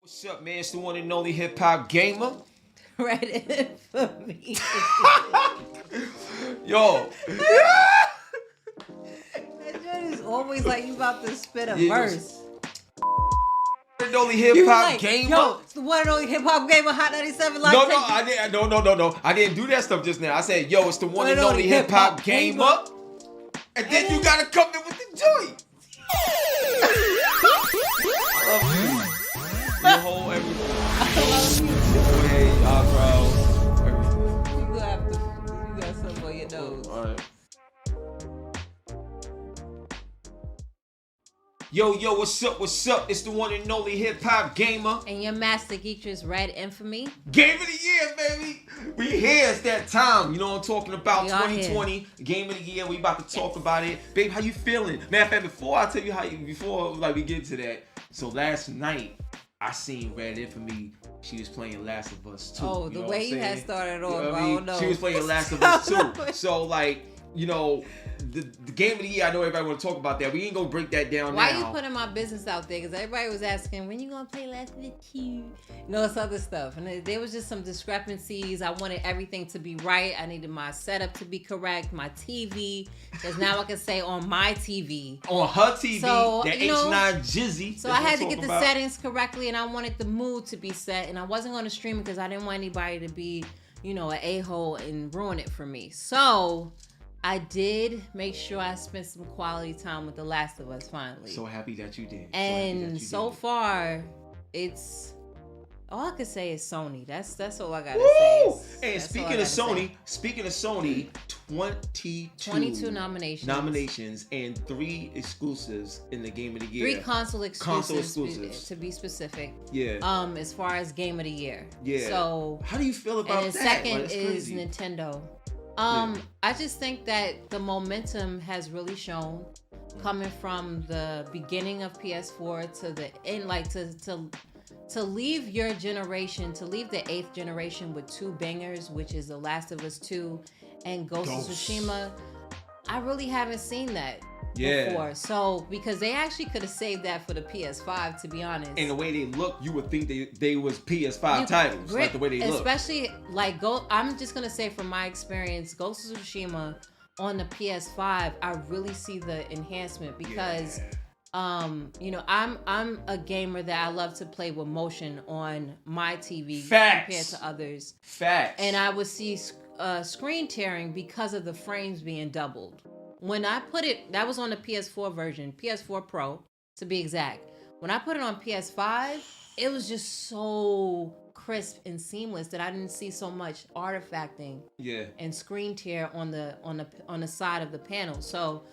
What's up, man? It's the one and only hip hop gamer. REDinFamy. Yo. That shit is always like you about to spit a verse. The only hip hop gamer. Yo, it's the one and only hip hop gamer. Hot 97 live. No, I didn't do that stuff just now. I said, yo, it's the one and only hip hop gamer. And then you gotta come in with the joint. I love you. Your whole everything. I love you. Hey, eyebrows, everything. You got something on your nose. All right. Yo, what's up? It's the one and only hip hop gamer. And your master geeker is REDinFamy. Game of the year, baby. We here. It's that time. You know what I'm talking about. We 2020, Game of the Year. We about to talk about it. Babe, how you feeling? Matter of fact, before I tell you before we get to that. So last night, I seen REDinFamy. She was playing Last of Us 2. Oh, the way you had started off, You know what I don't know. She was playing Last of Us 2. So, like, you know, the Game of the Year, I know everybody want to talk about that. We ain't gonna break that down Why now. you putting my business out there? Because everybody was asking, when you gonna play Last of Us 2? You know, it's other stuff. And there was just some discrepancies. I wanted everything to be right. I needed my setup to be correct, my TV. Because now I can say on my TV. On her TV, so, that H9 Jizzy. So I had to get the settings correctly, and I wanted the mood to be set. And I wasn't going to stream it because I didn't want anybody to be, you know, an a-hole and ruin it for me. So I did make sure I spent some quality time with The Last of Us finally. So happy that you did. And so far, it's all I could say is Sony. That's all I gotta say. And speaking of Sony, 22 nominations and 3 exclusives in the Game of the Year. 3 console exclusives to be specific. Yeah. As far as Game of the Year. Yeah. So how do you feel about and that? Second is Nintendo. I just think that the momentum has really shown coming from the beginning of PS4 to the end, like to leave your generation, to leave the 8th generation with 2 bangers, which is The Last of Us 2 and Ghost of Tsushima. I really haven't seen that before. So, because they actually could have saved that for the PS5, to be honest. And the way they look, you would think they was PS5 titles, like the way they look. Especially, like, I'm just going to say from my experience, Ghost of Tsushima on the PS5, I really see the enhancement because... you know, I'm a gamer that I love to play with motion on my TV compared to others. And I would see screen tearing because of the frames being doubled. When I put it, that was on the PS4 version, PS4 Pro to be exact. When I put it on PS5, it was just so crisp and seamless that I didn't see so much artifacting and screen tear on the side of the panel. So.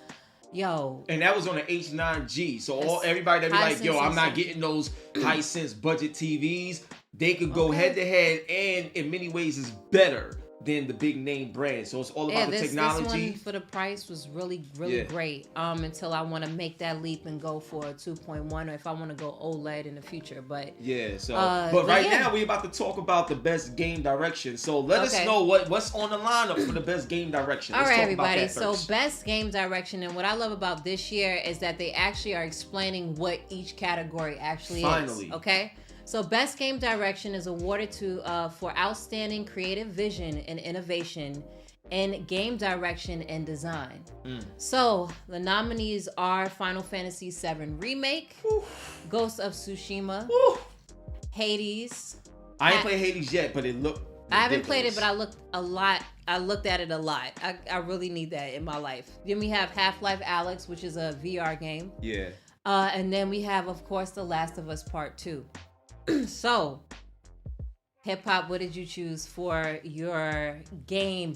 Yo. And that was on the H9G. So everybody that be like, yo, I'm not getting those Hisense budget TVs. They could go head to head, and in many ways is better than the big name brand. So it's all about the technology. This one for the price was really great. Until I want to make that leap and go for a 2.1, or if I want to go OLED in the future. But but right now we about to talk about the best game direction. So let us know what's on the lineup for the best game direction. All right, everybody. So best game direction, and what I love about this year is that they actually are explaining what each category actually is. Okay. So best game direction is awarded for outstanding creative vision and innovation in game direction and design. So the nominees are Final Fantasy VII Remake, Ghost of Tsushima, Hades. I ain't played Hades yet, but it looked ridiculous. I haven't played it, but I looked at it a lot. I really need that in my life. Then we have Half-Life Alyx, which is a VR game. Yeah. And then we have, of course, The Last of Us Part 2. So, Hip Hop, what did you choose for your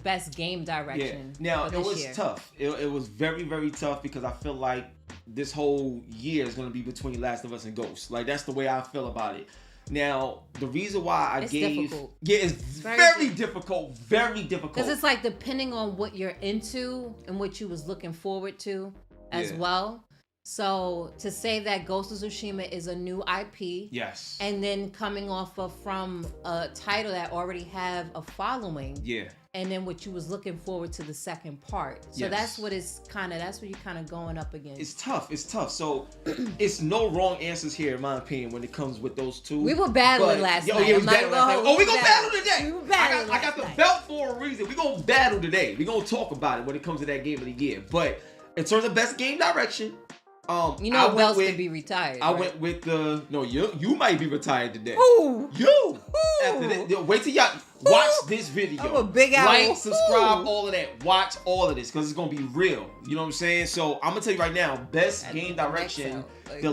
best game direction? Now, it was tough. It was very, very tough because I feel like this whole year is going to be between Last of Us and Ghost. Like, that's the way I feel about it. Now, the reason why it's difficult. Yeah, it's very difficult. Very difficult. Because it's like depending on what you're into and what you was looking forward to as well. So to say that Ghost of Tsushima is a new IP, and then coming off from a title that already have a following, and then what you was looking forward to the second part. So that's what you're kind of going up against. It's tough. So it's no wrong answers here, in my opinion, when it comes with those two. We were battling last night. Yeah, we battling last night. Oh, we gonna battle today. We were battling I got the belt for a reason. We gonna battle today. We gonna talk about it when it comes to that game of the year. But in terms of best game direction, belts can be retired. I went with you might be retired today. Ooh. You. After this, wait till y'all watch this video. I'm a big owl. Like, subscribe, all of that. Watch all of this because it's gonna be real. You know what I'm saying? So I'm gonna tell you right now, best game direction. The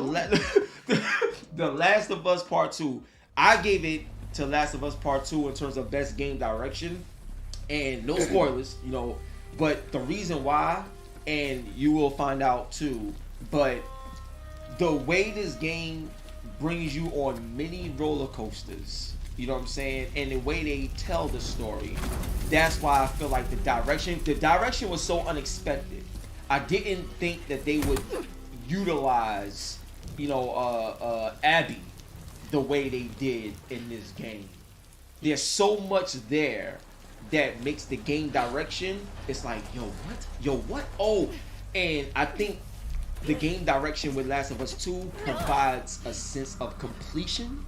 Last of Us Part 2. I gave it to Last of Us Part 2 in terms of best game direction, and no spoilers, But the reason why, and you will find out too. But the way this game brings you on many roller coasters, you know what I'm saying? And the way they tell the story, that's why I feel like the direction was so unexpected. I didn't think that they would utilize, Abby the way they did in this game. There's so much there that makes the game direction, it's like, yo, what? Oh, and I think the game direction with Last of Us 2 provides a sense of completion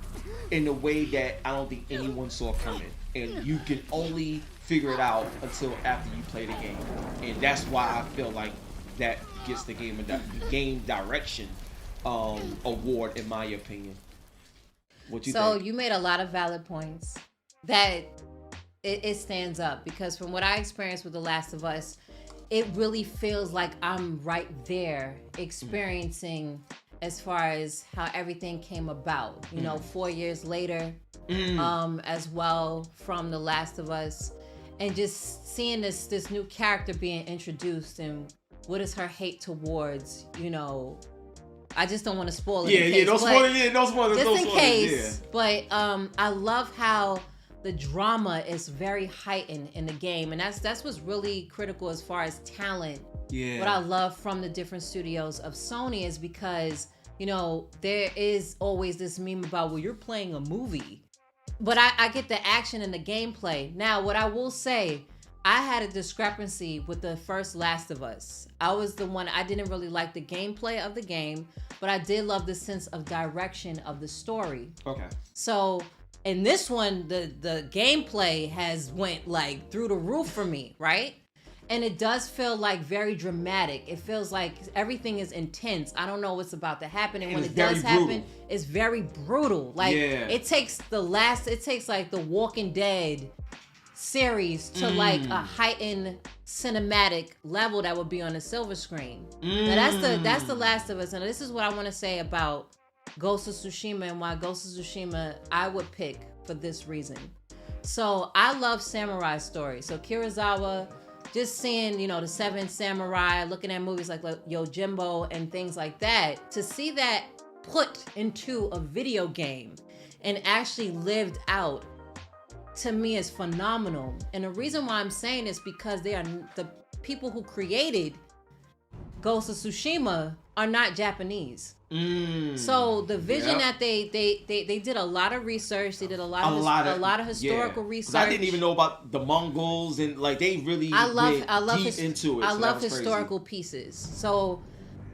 in a way that I don't think anyone saw coming. And you can only figure it out until after you play the game. And that's why I feel like that gets the game direction award, in my opinion. What you think? So you made a lot of valid points that it stands up, because from what I experienced with The Last of Us, it really feels like I'm right there experiencing as far as how everything came about. 4 years later, as well, from The Last of Us, and just seeing this new character being introduced, and what is her hate towards, I just don't want to spoil it. No spoilers. Just in case. But I love how the drama is very heightened in the game, and that's what's really critical as far as talent. Yeah. What I love from the different studios of Sony is because, there is always this meme about, well, you're playing a movie. But I get the action and the gameplay. Now, what I will say, I had a discrepancy with the first Last of Us. I was the one, I didn't really like the gameplay of the game, but I did love the sense of direction of the story. Okay. So in this one, the gameplay has went like through the roof for me, right? And it does feel like very dramatic. It feels like everything is intense. I don't know what's about to happen, and when it does happen, it's very brutal. Like it takes like the Walking Dead series to like a heightened cinematic level that would be on a silver screen. Now that's the Last of Us, and this is what I want to say about Ghost of Tsushima, and why Ghost of Tsushima I would pick for this reason. So I love samurai stories. So Kurosawa, just seeing, the Seven Samurai, looking at movies like Yojimbo and things like that, to see that put into a video game and actually lived out, to me is phenomenal. And the reason why I'm saying this, because they are the people who created Ghost of Tsushima are not Japanese. So the vision that they did a lot of research. They did a lot of historical research. I didn't even know about the Mongols, and like they really I love deep into it. I love historical pieces. So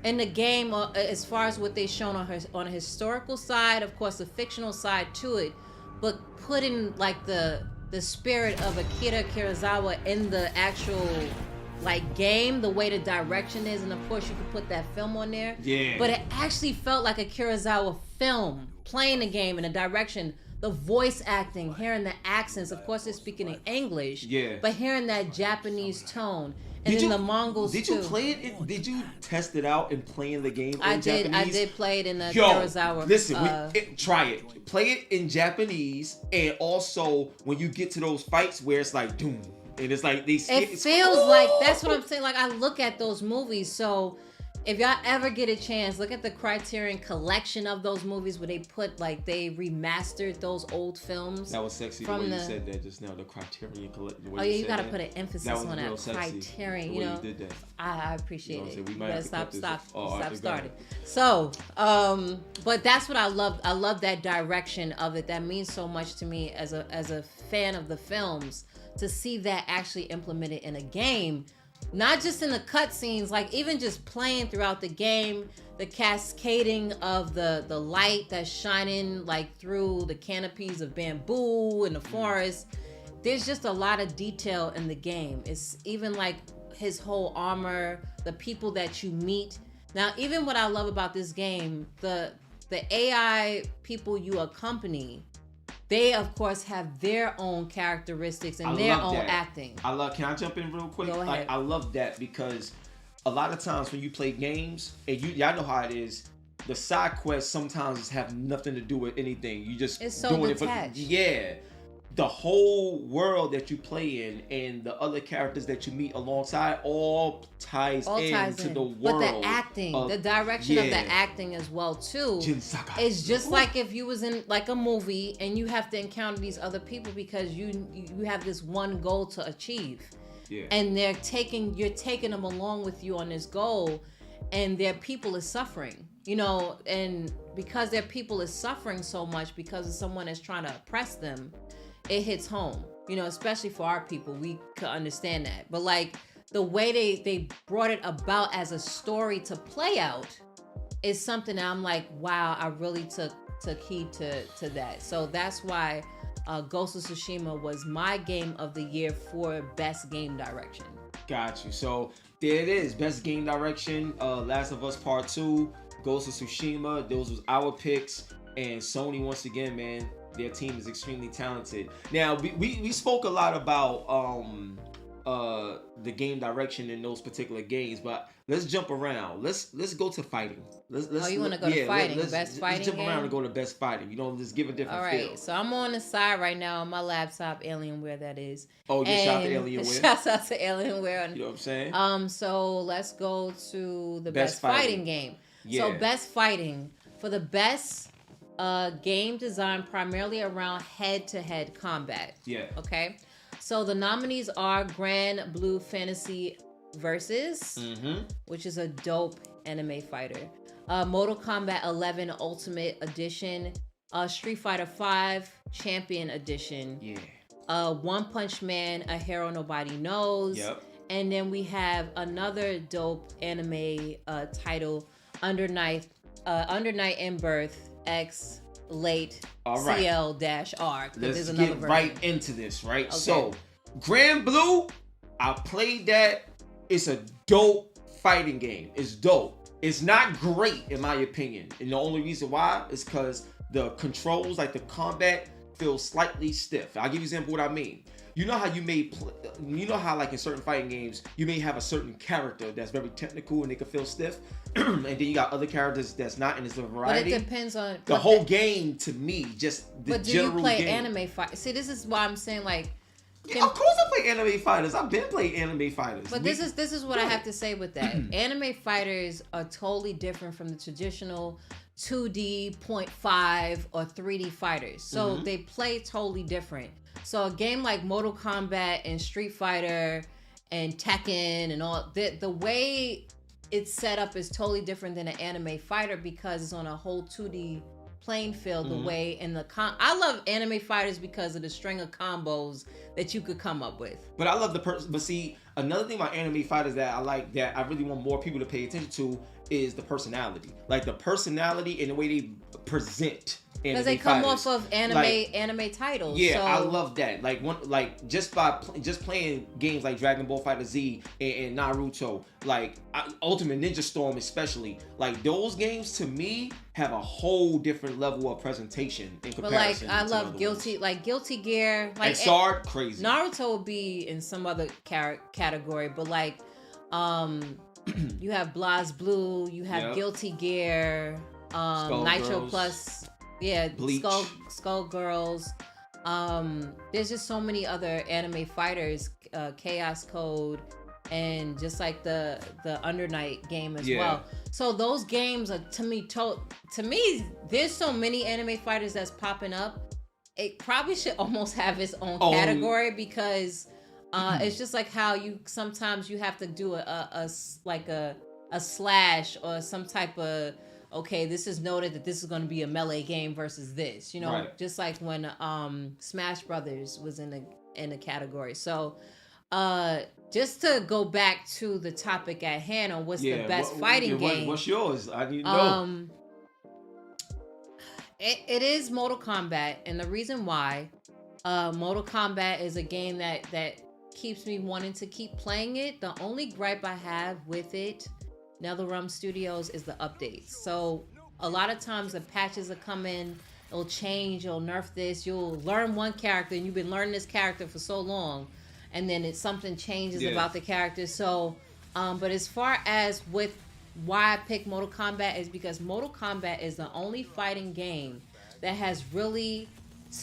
in the game, as far as what they shown on a historical side, of course, the fictional side to it, but putting like the spirit of Akira Kurosawa in the actual like game, the way the direction is, and of course you could put that film on there. Yeah. But it actually felt like a Kurosawa film, playing the game in the direction, the voice acting, hearing the accents. Of course they're speaking in English. Yeah. But hearing that Japanese tone. And then the Mongols Did you play it? Did you test it out and playing the game in Japanese? I did play it in the Kurosawa. Listen, try it. Play it in Japanese, and also when you get to those fights where it's like doom. And it's like it feels like, that's what I'm saying. Like I look at those movies. So if y'all ever get a chance, look at the Criterion collection of those movies where they put like they remastered those old films. That was sexy the way you said that just now. The Criterion collection. Oh yeah, you gotta put an emphasis on that Criterion. You did that. I appreciate it. We might stop starting. So, but that's what I love. I love that direction of it. That means so much to me as a fan of the films. to see that actually implemented in a game, not just in the cutscenes, like even just playing throughout the game, the cascading of the light that's shining like through the canopies of bamboo in the forest. There's just a lot of detail in the game. It's even like his whole armor, the people that you meet. Now, even what I love about this game, the AI people you accompany, they of course have their own characteristics and their own acting. Can I jump in real quick? Go ahead. Like, I love that because a lot of times when you play games, and y'all know how it is, the side quests sometimes have nothing to do with anything. You just it's so doing detached. The whole world that you play in and the other characters that you meet alongside all ties into the world. But the acting, the direction of the acting as well too, is just like if you was in like a movie and you have to encounter these other people because you have this one goal to achieve. Yeah. And you're taking them along with you on this goal, and their people is suffering, you know, and because their people is suffering so much because of someone that's trying to oppress them, it hits home, you know, especially for our people. We could understand that. But like the way they brought it about as a story to play out is something that I'm like, wow, I really took heed to that. So that's why Ghost of Tsushima was my game of the year for best game direction. Got you. So there it is, best game direction. Last of Us Part 2, Ghost of Tsushima. Those was our picks, and Sony once again, man. Their team is extremely talented. Now, we spoke a lot about the game direction in those particular games, but let's jump around. Let's go to fighting. You want to go to fighting? Best fighting Let's jump game? around and go to best fighting. You know, let's give a different feel. All right, so I'm on the side right now on my laptop, Alienware that is. Oh, just shout out to Alienware. Shouts out to Alienware. You know what I'm saying? So let's go to the best fighting game. Yeah. So best fighting for the best game design primarily around head-to-head combat. Yeah. Okay. So the nominees are Grand Blue Fantasy Versus, which is a dope anime fighter. Mortal Kombat 11 Ultimate Edition. Street Fighter 5 Champion Edition. Yeah. One Punch Man, A Hero Nobody Knows. Yep. And then we have another dope anime title, Under Night in Birth X Late CL-R. Let's get right into this, right? Okay. So, Grand Blue, I played that. It's a dope fighting game. It's dope. It's not great, in my opinion. And the only reason why is because the controls, like the combat, feel slightly stiff. I'll give you an example of what I mean. You know how like in certain fighting games, you may have a certain character that's very technical and they can feel stiff, and then you got other characters that's not, and it's a variety. But it depends on the whole game. To me, just the but general game. But do you play anime fight? See, this is why I'm saying like. Yeah, of course I play anime fighters. I've been playing anime fighters. But this is what I have to say with that. Anime fighters are totally different from the traditional 2D, 0.5, or 3D fighters. So they play totally different. So a game like Mortal Kombat and Street Fighter and Tekken and all, the way it's set up is totally different than an anime fighter because it's on a whole 2D playing field. The way in the I love anime fighters because of the string of combos that you could come up with. But I love but see, another thing about anime fighters that I like, that I really want more people to pay attention to, is the personality. Like the personality and the way they present. Because they come off of anime titles. Yeah, so. I love that. Just playing games like Dragon Ball FighterZ and Naruto, Ultimate Ninja Storm especially. Like those games to me have a whole different level of presentation in comparison. But I love Guilty Gear. Like XR, crazy. Naruto would be in some other category, but you have BlazBlue, you have Guilty Gear, Nitro Girls. Plus. Yeah, Bleach. Skullgirls. There's just so many other anime fighters, Chaos Code, and just like the Under Night game as well. So those games are to me, there's so many anime fighters that's popping up. It probably should almost have its own category because it's just like how you sometimes you have to do a slash or some type of. Okay, this is noted that this is going to be a melee game versus this, just like when Smash Brothers was in in the category. So just to go back to the topic at hand on what's the best fighting game. What's yours? I need to know. It is Mortal Kombat, and the reason why Mortal Kombat is a game that keeps me wanting to keep playing it. The only gripe I have with it, NetherRealm Studios, is the updates. So a lot of times the patches will come in, it'll change, you'll nerf this, you'll learn one character, and you've been learning this character for so long, and then something changes about the character. So, but as far as with why I picked Mortal Kombat is because Mortal Kombat is the only fighting game that has really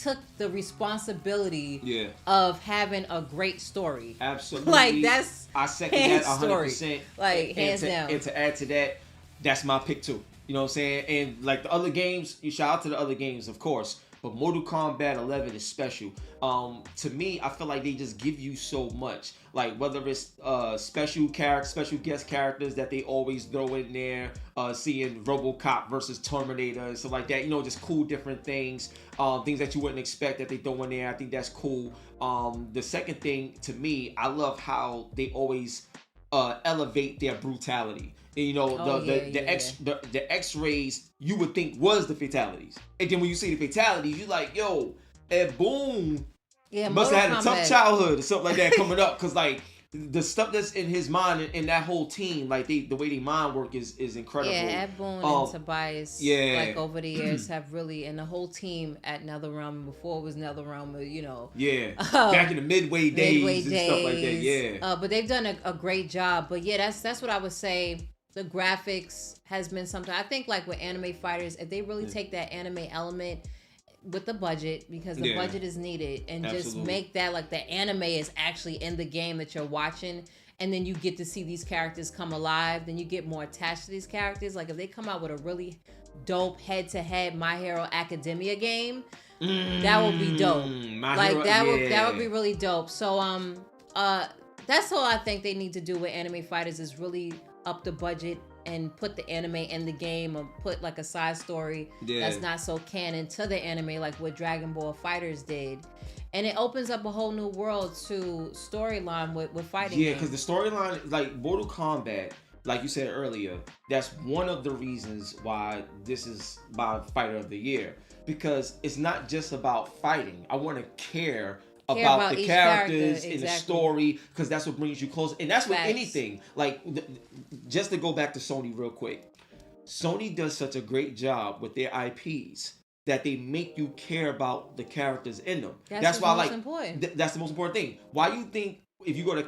took the responsibility of having a great story. Absolutely. Like, that's I second that 100%. Story. Like, hands down. And to add to that, that's my pick too. You know what I'm saying? And like the other games, you shout out to the other games, of course. But Mortal Kombat 11 is special. To me, I feel like they just give you so much. Like whether it's special guest characters that they always throw in there, seeing RoboCop versus Terminator and stuff like that. You know, just cool different things, things that you wouldn't expect that they throw in there. I think that's cool. The second thing, to me, I love how they always elevate their brutality. And, you know, the X-rays you would think was the fatalities, and then when you see the fatalities, you're like, yo, Ed Boon must have had a tough childhood or something like that coming up, because like the stuff that's in his mind and that whole team, like the way they mind work is incredible. Yeah, Ed Boon and Tobias, like over the years have really, and the whole team at NetherRealm, before it was NetherRealm, you know, back in the Midway days and stuff like that. But they've done a great job. But yeah, that's what I would say. The graphics has been something. I think like with anime fighters, if they really take that anime element with the budget, because the budget is needed, and just make that like the anime is actually in the game that you're watching, and then you get to see these characters come alive, then you get more attached to these characters. Like if they come out with a really dope head-to-head My Hero Academia game, that would be dope. That would be really dope. So that's all I think they need to do with anime fighters, is really up the budget and put the anime in the game, or put like a side story that's not so canon to the anime, like what Dragon Ball Fighters did. And it opens up a whole new world to storyline with fighting. Yeah, because the storyline, like Mortal Kombat, like you said earlier, that's one of the reasons why this is my Fighter of the Year. Because it's not just about fighting. I want to care about the characters in the story, because that's what brings you close. And that's with anything. Like, just to go back to Sony real quick. Sony does such a great job with their IPs that they make you care about the characters in them. That's why, like, that's the most important thing. Why you think if you go to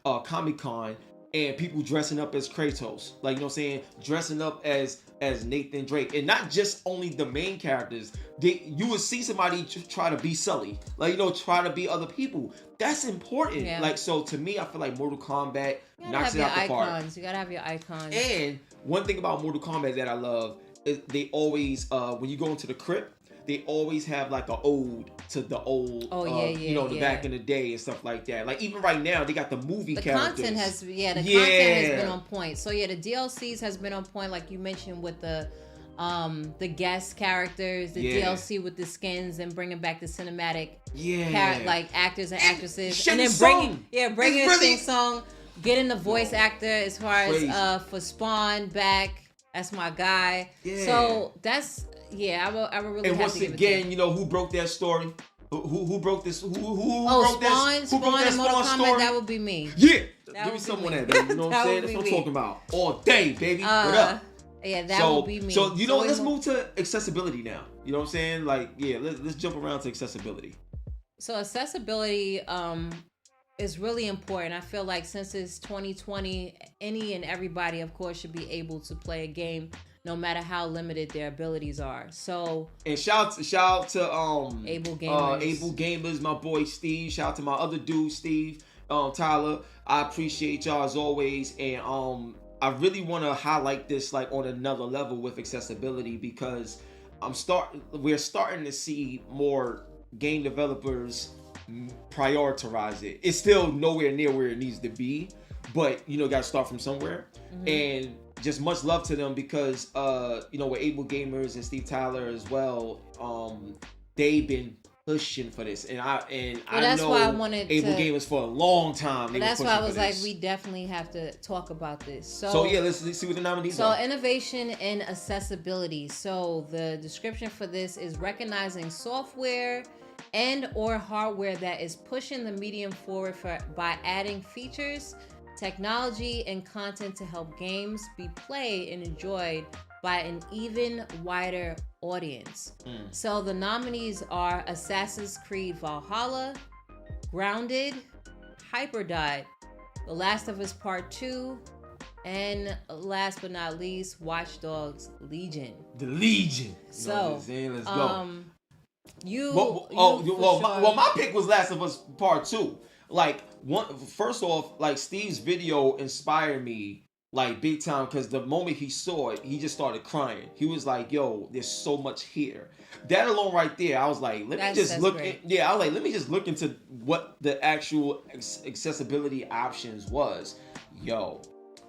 Comic-Con, and people dressing up as Kratos, like, you know what I'm saying, dressing up as Nathan Drake, and not just only the main characters. You would see somebody try to be Sully, like, you know, try to be other people. That's important. Like, so to me, I feel like Mortal Kombat knocks it out the park. You gotta have your icons. And one thing about Mortal Kombat that I love is they always, when you go into the crypt, they always have like an ode to the old, the back in the day and stuff like that. Like even right now, they got the movie characters. Content has been on point. So yeah, the DLCs has been on point, like you mentioned, with the guest characters, the DLC with the skins, and bringing back the cinematic, like actors and actresses, and then bringing a Shang Tsung, getting the voice actor as far as for Spawn back. That's my guy. Yeah. So that's. Yeah, I would really. And have to give once again, you know who broke that story? Who broke this? Who broke that? Who broke that Spawn story? That would be me. Yeah, give me someone that, baby. You know what I'm saying? That's what I'm talking about. All day, baby. What up? Yeah, that would be me. So you know, let's move to accessibility now. You know what I'm saying? Like, yeah, let's jump around to accessibility. So accessibility is really important. I feel like since it's 2020, any and everybody, of course, should be able to play a game, no matter how limited their abilities are. So, and shout out to Able Gamers, my boy Steve. Shout out to my other dude Steve, Tyler. I appreciate y'all as always, and I really want to highlight this like on another level with accessibility, because we're starting to see more game developers prioritize it. It's still nowhere near where it needs to be, but you know, got to start from somewhere. And just much love to them, because you know, with Able Gamers and Steve Tyler as well, they've been pushing for this, and I that's know why I wanted Able Gamers for a long time. That's why I was like, we definitely have to talk about this. So yeah, let's see what the nominees are. So innovation and accessibility. So the description for this is recognizing software and or hardware that is pushing the medium forward by adding features, technology, and content to help games be played and enjoyed by an even wider audience. So the nominees are Assassin's Creed Valhalla, Grounded, HyperDot, The Last of Us Part 2, and last but not least, Watch Dogs Legion. The Legion. So, let's go. Well, my pick was Last of Us Part 2. Like, first off, like, Steve's video inspired me, like, big time, because the moment he saw it, he just started crying. He was like, yo, there's so much here. That alone right there, I was like, let me just look into what the actual accessibility options was. Yo,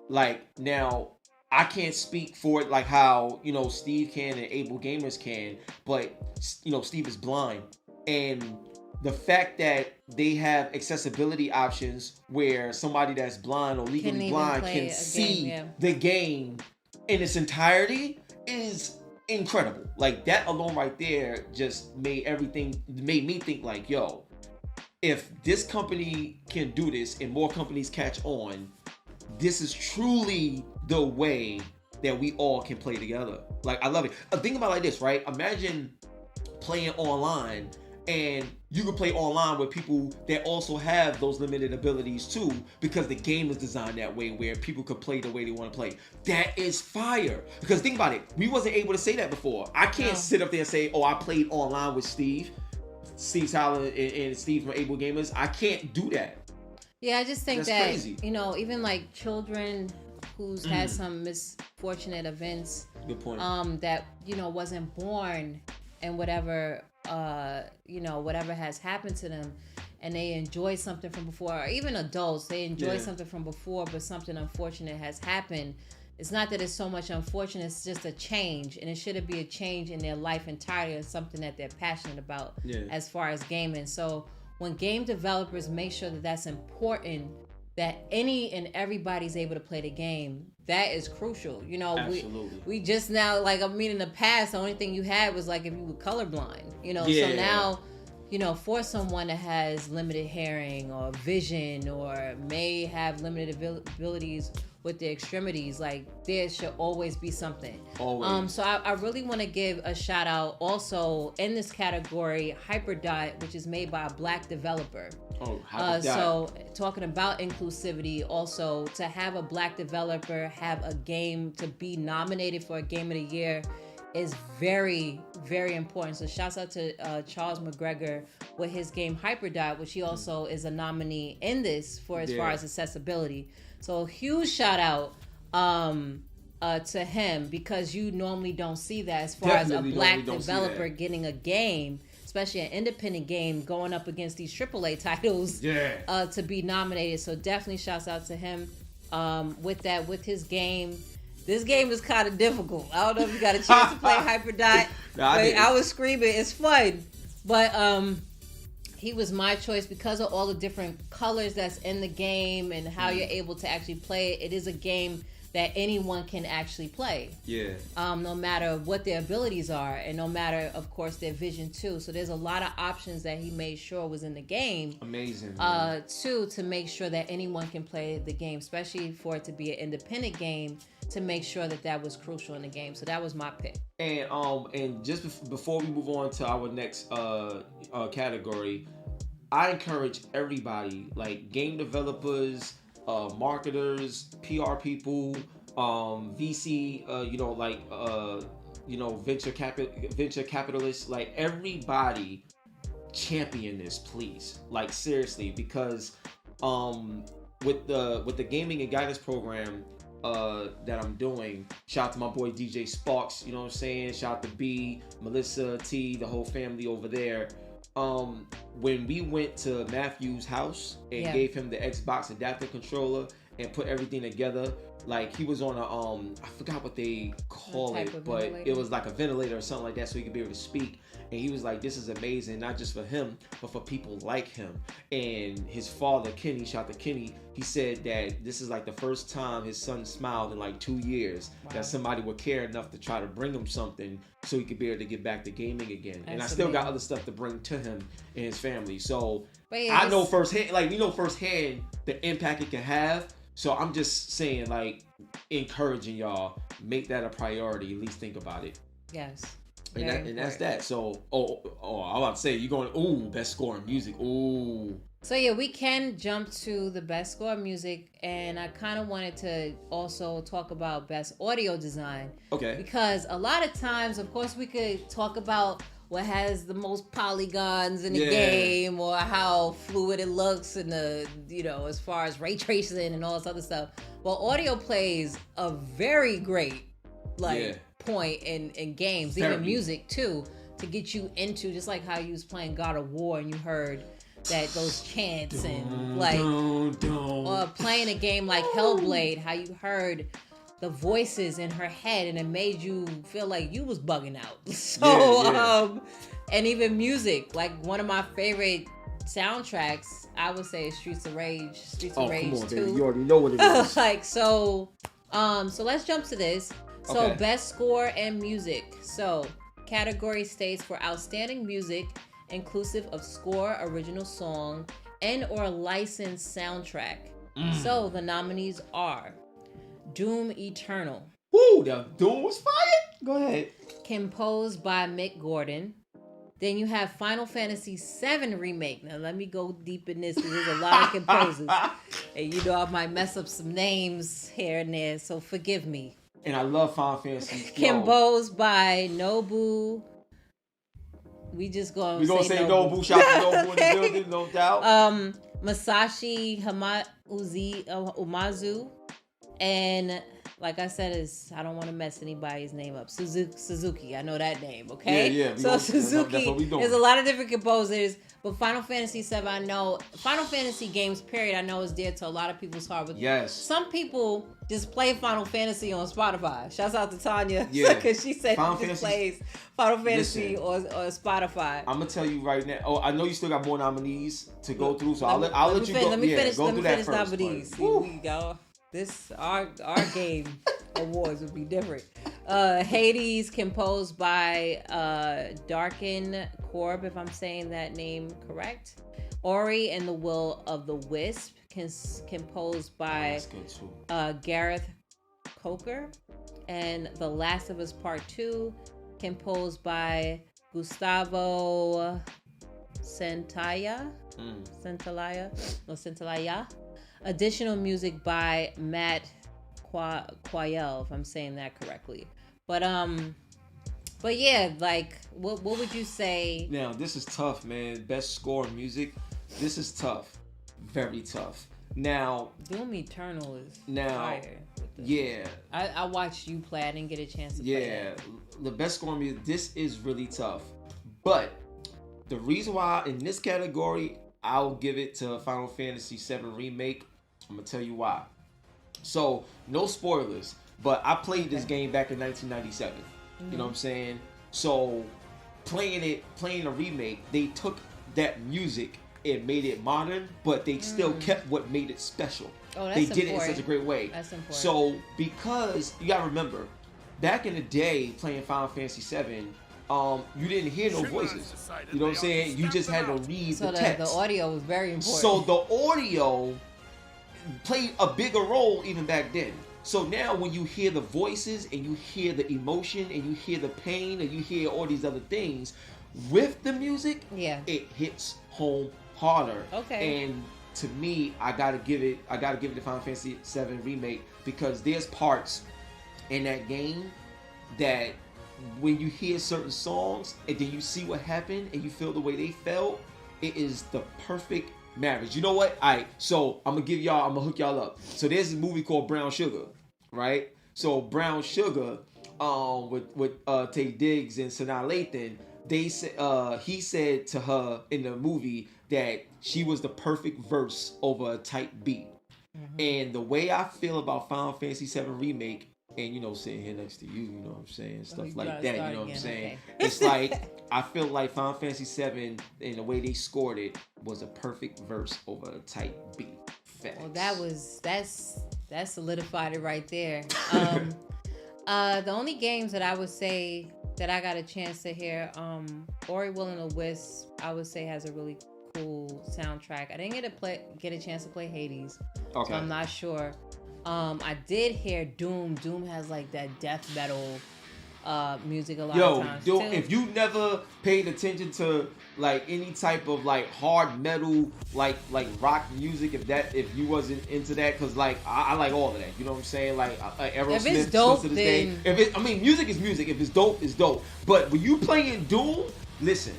like, now, I can't speak for it like how, you know, Steve can and Able Gamers can, but, you know, Steve is blind. And the fact that they have accessibility options where somebody that's blind or legally blind can see the game in its entirety is incredible. Like, that alone right there just made me think like, yo, if this company can do this and more companies catch on, this is truly the way that we all can play together. Like, I love it. Think about it like this, right? Imagine playing online, and you can play online with people that also have those limited abilities too, because the game is designed that way where people could play the way they want to play. That is fire. Because think about it, we wasn't able to say that before. I can't sit up there and say, oh, I played online with Steve Tyler and Steve from Able Gamers. I can't do that. Yeah, I just think That's that crazy. You know, even like children who's had some misfortunate events, good point. That, you know, wasn't born and whatever, you know, whatever has happened to them, and they enjoy something from before, or even adults, they enjoy something from before, but something unfortunate has happened. It's not that it's so much unfortunate, it's just a change, and it shouldn't be a change in their life entirely. It's something that they're passionate about as far as gaming. So when game developers make sure that that's important, that any and everybody's able to play the game, that is crucial. You know, we just now, like, I mean, in the past, the only thing you had was like if you were colorblind, you know. So now, you know, for someone that has limited hearing or vision or may have limited abilities with their extremities, like, there should always be something. Always. So I really want to give a shout out also in this category, HyperDot, which is made by a Black developer. So talking about inclusivity, also to have a Black developer have a game to be nominated for a Game of the Year is very, very important. So shouts out to Charles McGregor with his game HyperDot, which he also is a nominee in this for as far as accessibility. So a huge shout out to him, because you normally don't see that as far as a Black developer getting a game, especially an independent game, going up against these AAA titles to be nominated. So definitely shouts out to him with his game. This game is kind of difficult. I don't know if you got a chance to play HyperDot. I was screaming. It's fun. But he was my choice because of all the different colors that's in the game and how you're able to actually play it. It is a game that anyone can actually play. No matter what their abilities are, and no matter, of course, their vision too. So there's a lot of options that he made sure was in the game. Amazing. To make sure that anyone can play the game, especially for it to be an independent game, to make sure that was crucial in the game. So that was my pick. And just before we move on to our next category, I encourage everybody, like game developers, marketers, PR people, VC, venture capitalists, like everybody champion this, please. Like, seriously, because with the gaming and guidance program that I'm doing, shout out to my boy DJ Sparks, you know what I'm saying? Shout out to B, Melissa, T, the whole family over there. When we went to Matthew's house and gave him the Xbox adaptive controller, and put everything together. Like he was on a I forgot what they call it, but it was like a ventilator or something like that, so he could be able to speak. And he was like, this is amazing, not just for him, but for people like him. And his father, Kenny, shout out to Kenny, he said that this is like the first time his son smiled in like 2 years, that somebody would care enough to try to bring him something so he could be able to get back to gaming again. And I still got other stuff to bring to him and his family. So I know firsthand, like we know firsthand the impact it can have. So I'm just saying, like, encouraging y'all, make that a priority. At least think about it. Yes. And that's that. So, I was about to say, you're going, best score in music. Ooh. So, yeah, we can jump to the best score in music. And I kind of wanted to also talk about best audio design. Okay. Because a lot of times, of course, we could talk about what has the most polygons in the game, or how fluid it looks, and the, as far as ray tracing and all this other stuff. Well, audio plays a very great point in games, even music too, to get you into, just like how you was playing God of War and you heard those chants and or playing a game like Hellblade, how you heard the voices in her head and it made you feel like you was bugging out. So and even music, like one of my favorite soundtracks, I would say, is Streets of Rage 2. Come on, baby. You already know what it is. So let's jump to this. So best score and music. So category states for outstanding music inclusive of score, original song, and or licensed soundtrack. So the nominees are Doom Eternal. Woo, the Doom was fire. Go ahead. Composed by Mick Gordon. Then you have Final Fantasy VII Remake. Now let me go deep in this because there's a lot of composers. And I might mess up some names here and there, so forgive me. And I love Final Fantasy. Composed by Nobu. We gonna say Nobu. Shout out to Nobu in the building, no doubt. Masashi Umazu. And like I said, I don't want to mess anybody's name up. Suzuki, I know that name, okay? Yeah. So Suzuki, there's a lot of different composers, but Final Fantasy VII, I know, Final Fantasy games, period, I know is dear to a lot of people's heart. But some people just play Final Fantasy on Spotify. Shouts out to Tanya, because she said she just plays Final Fantasy or Spotify. I'm gonna tell you right now. Oh, I know you still got more nominees to go through, so I'll let you go. Let me finish first, nominees. We go. Our game awards would be different. Hades, composed by Darken Korb, if I'm saying that name correct. Ori and the Will of the Wisp, composed by Gareth Coker. And The Last of Us Part 2, composed by Gustavo Santaolalla. Additional music by Matt Quayle, if I'm saying that correctly. But yeah, like what would you say? Now this is tough, man. Best score in music. This is tough. Very tough. Now Doom Eternal is fire. I watched you play. I didn't get a chance to play that. The best score in music. This is really tough. But the reason why in this category I'll give it to Final Fantasy VII Remake. I'm gonna tell you why. So, no spoilers, but I played this game back in 1997. You know what I'm saying? So, playing a remake, they took that music and made it modern, but they still kept what made it special. Oh, that's they important. did it in such a great way. That's important. So, because you gotta remember, back in the day, playing Final Fantasy VII, you didn't hear no voices. You know what I'm saying? You just had to read the text. So the audio was very important. So the audio played a bigger role even back then. So now when you hear the voices and you hear the emotion and you hear the pain and you hear all these other things with the music, it hits home harder. Okay. And to me, I gotta give it to Final Fantasy VII Remake, because there's parts in that game that when you hear certain songs and then you see what happened and you feel the way they felt, it is the perfect marriage. You know what? Alright, so I'm gonna hook y'all up. So there's this movie called Brown Sugar, right? So Brown Sugar, with Tay Diggs and Sanaa Lathan, he said to her in the movie that she was the perfect verse over a tight beat. And the way I feel about Final Fantasy VII Remake, and sitting here next to you, you know what I'm saying, stuff like that, you know what I'm saying. Okay. It's like I feel like Final Fantasy VII and the way they scored it was a perfect verse over a type B. Facts. Well, that solidified it right there. The only games that I would say that I got a chance to hear, Ori Will and the Wisp, I would say has a really cool soundtrack. I didn't get a chance to play Hades, so I'm not sure. I did hear Doom. Doom has like that death metal music a lot of times. Yo, if you never paid attention to like any type of like hard metal like rock music, if you wasn't into that, because like I like all of that, you know what I'm saying, like Aerosmith. If it's dope, to this then day. Music is music. If it's dope, it's dope. But when you playing Doom, listen,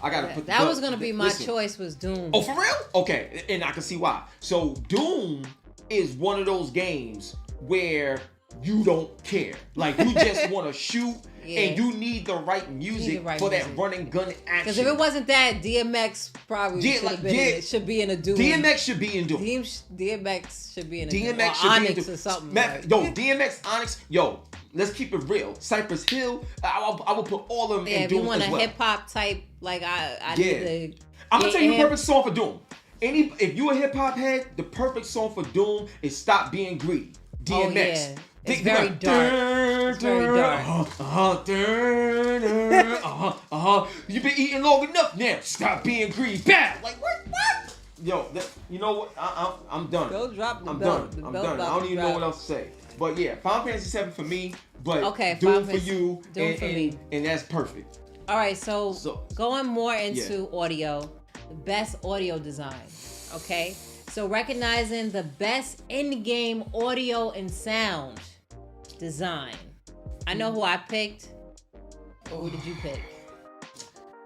I gotta put that was gonna be my choice was Doom. Oh, for real? Okay, and I can see why. So Doom is one of those games where you don't care. Like you just want to shoot, and you need the right music for that running gun action. Because if it wasn't that, DMX probably should be in a Doom. DMX should be in Doom. DMX should be in a Doom. DMX should Onyx be in Doom. Or something. DMX, Onyx, let's keep it real. Cypress Hill, I will put all of them in Doom as well. If you want a hip hop type, like I need to. I'm gonna tell you the perfect song for Doom. If you a hip hop head, the perfect song for Doom is "Stop Being Greedy." DMX. Oh, yeah. It's very dark. It's very dark. You've been eating long enough now. Stop being greedy. Bam! Like what? Yo, you know what? I'm done. Go drop the I'm belt. done. I'm done. I don't even know what else to say. But yeah, Final Fantasy VII for me. But Doom for you. Doom for me. And that's perfect. All right, so going more into audio, the best audio design. Okay, so recognizing the best in-game audio and sound design. I know who I picked. Who did you pick?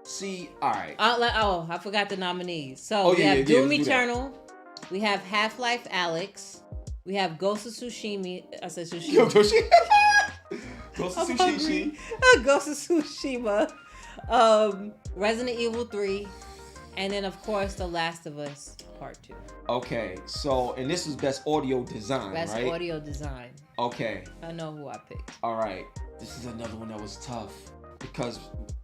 See, all right. I forgot the nominees. So we have Doom Eternal. We have Half-Life Alyx. We have Ghost of Tsushima. I said Tsushima. Ghost of Tsushima. Ghost of Tsushima. Resident Evil 3. And then, of course, The Last of Us Part 2. Okay, so, and this was best audio design, best right? audio design. Okay. I know who I picked. All right. This is another one that was tough because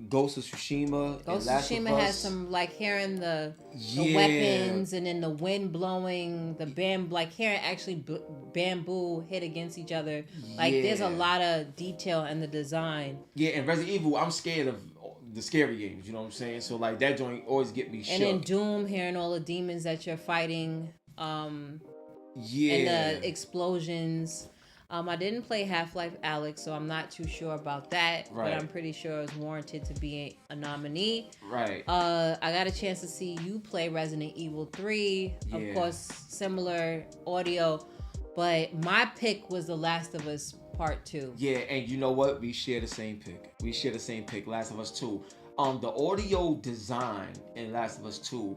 Ghost of Tsushima and Last of Us has some, like, hearing the weapons and then the wind blowing, the hearing actually bamboo hit against each other. Like, there's a lot of detail in the design. Yeah, and Resident Evil, I'm scared of the scary games, you know what I'm saying? So like that joint always get me shook. And in Doom, hearing all the demons that you're fighting, and the explosions. I didn't play Half-Life Alyx, so I'm not too sure about that. Right. But I'm pretty sure it's warranted to be a nominee. Right. I got a chance to see you play Resident Evil 3. Yeah. Of course, similar audio, but my pick was The Last of Us Part 2. Yeah, and you know what? We share the same pick. Last of Us 2. The audio design in Last of Us 2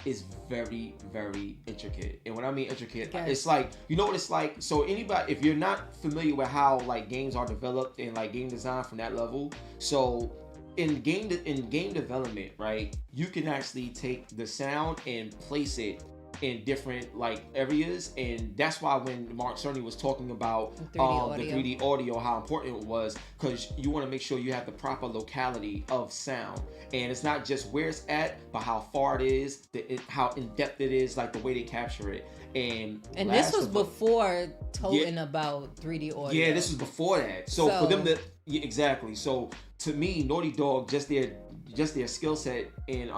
is very, very intricate. And when I mean intricate, it's like, you know what it's like? So anybody, if you're not familiar with how like games are developed and like game design from that level, so in game development, right, you can actually take the sound and place it in different like areas, and that's why when Mark Cerny was talking about the 3D audio, how important it was, because you want to make sure you have the proper locality of sound, and it's not just where it's at, but how far it is, how in depth it is, like the way they capture it. And this was before toting about 3D audio. Yeah, this was before that. So for them to exactly. So to me, Naughty Dog, just their skill set in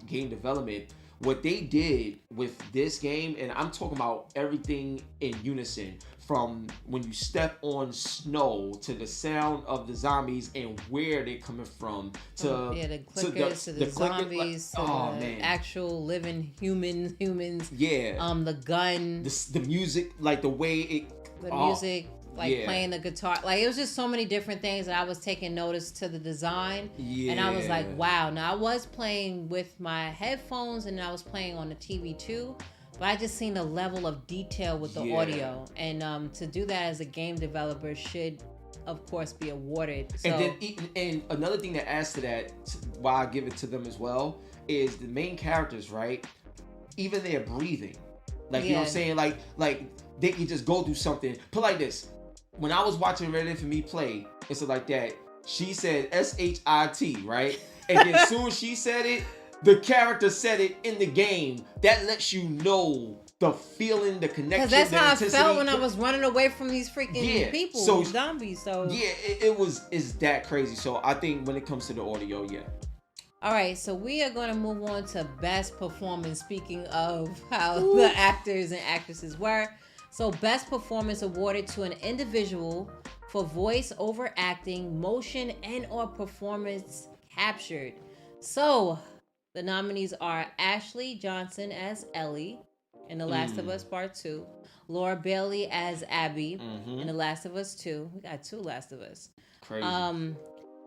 game development. What they did with this game, and I'm talking about everything in unison, from when you step on snow to the sound of the zombies and where they're coming from to the clickers, to the zombies, to the actual living humans. Yeah. The gun. The music, like the way it. The music. Playing the guitar. Like, it was just so many different things that I was taking notice to the design. Yeah. And I was like, wow. Now, I was playing with my headphones and I was playing on the TV too. But I just seen the level of detail with the audio. And to do that as a game developer should, of course, be awarded. So, and another thing that adds to that, why I give it to them as well, is the main characters, right? Even their breathing. Like, you know what I'm saying? Like they can just go do something. Put like this. When I was watching REDinFamy play, it's like that. She said SHIT, right? And then as soon as she said it, the character said it in the game. That lets you know the feeling, the connection. Because that's how I felt when I was running away from these freaking people, so, zombies. So yeah, it's that crazy. So I think when it comes to the audio, yeah. All right, so we are going to move on to best performance. Speaking of how the actors and actresses were, so best performance awarded to an individual for voice over acting, motion, and/or performance captured. So the nominees are Ashley Johnson as Ellie in The Last of Us Part 2, Laura Bailey as Abby in The Last of Us 2. We got 2 Last of Us. Crazy.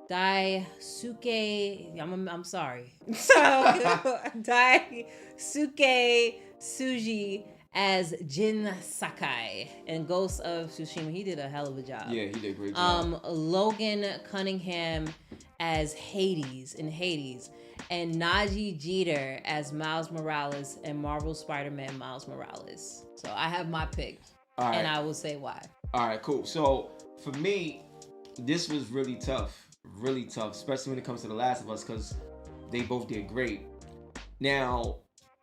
Daisuke, I'm sorry. So Daisuke Tsuji as Jin Sakai in Ghost of Tsushima. He did a hell of a job. Yeah, he did a great job. Logan Cunningham as Hades in Hades, and Najee Jeter as Miles Morales in Marvel Spider-Man Miles Morales. So I have my pick, and I will say why. All right, cool. So for me, this was really tough, especially when it comes to The Last of Us, because they both did great. Now,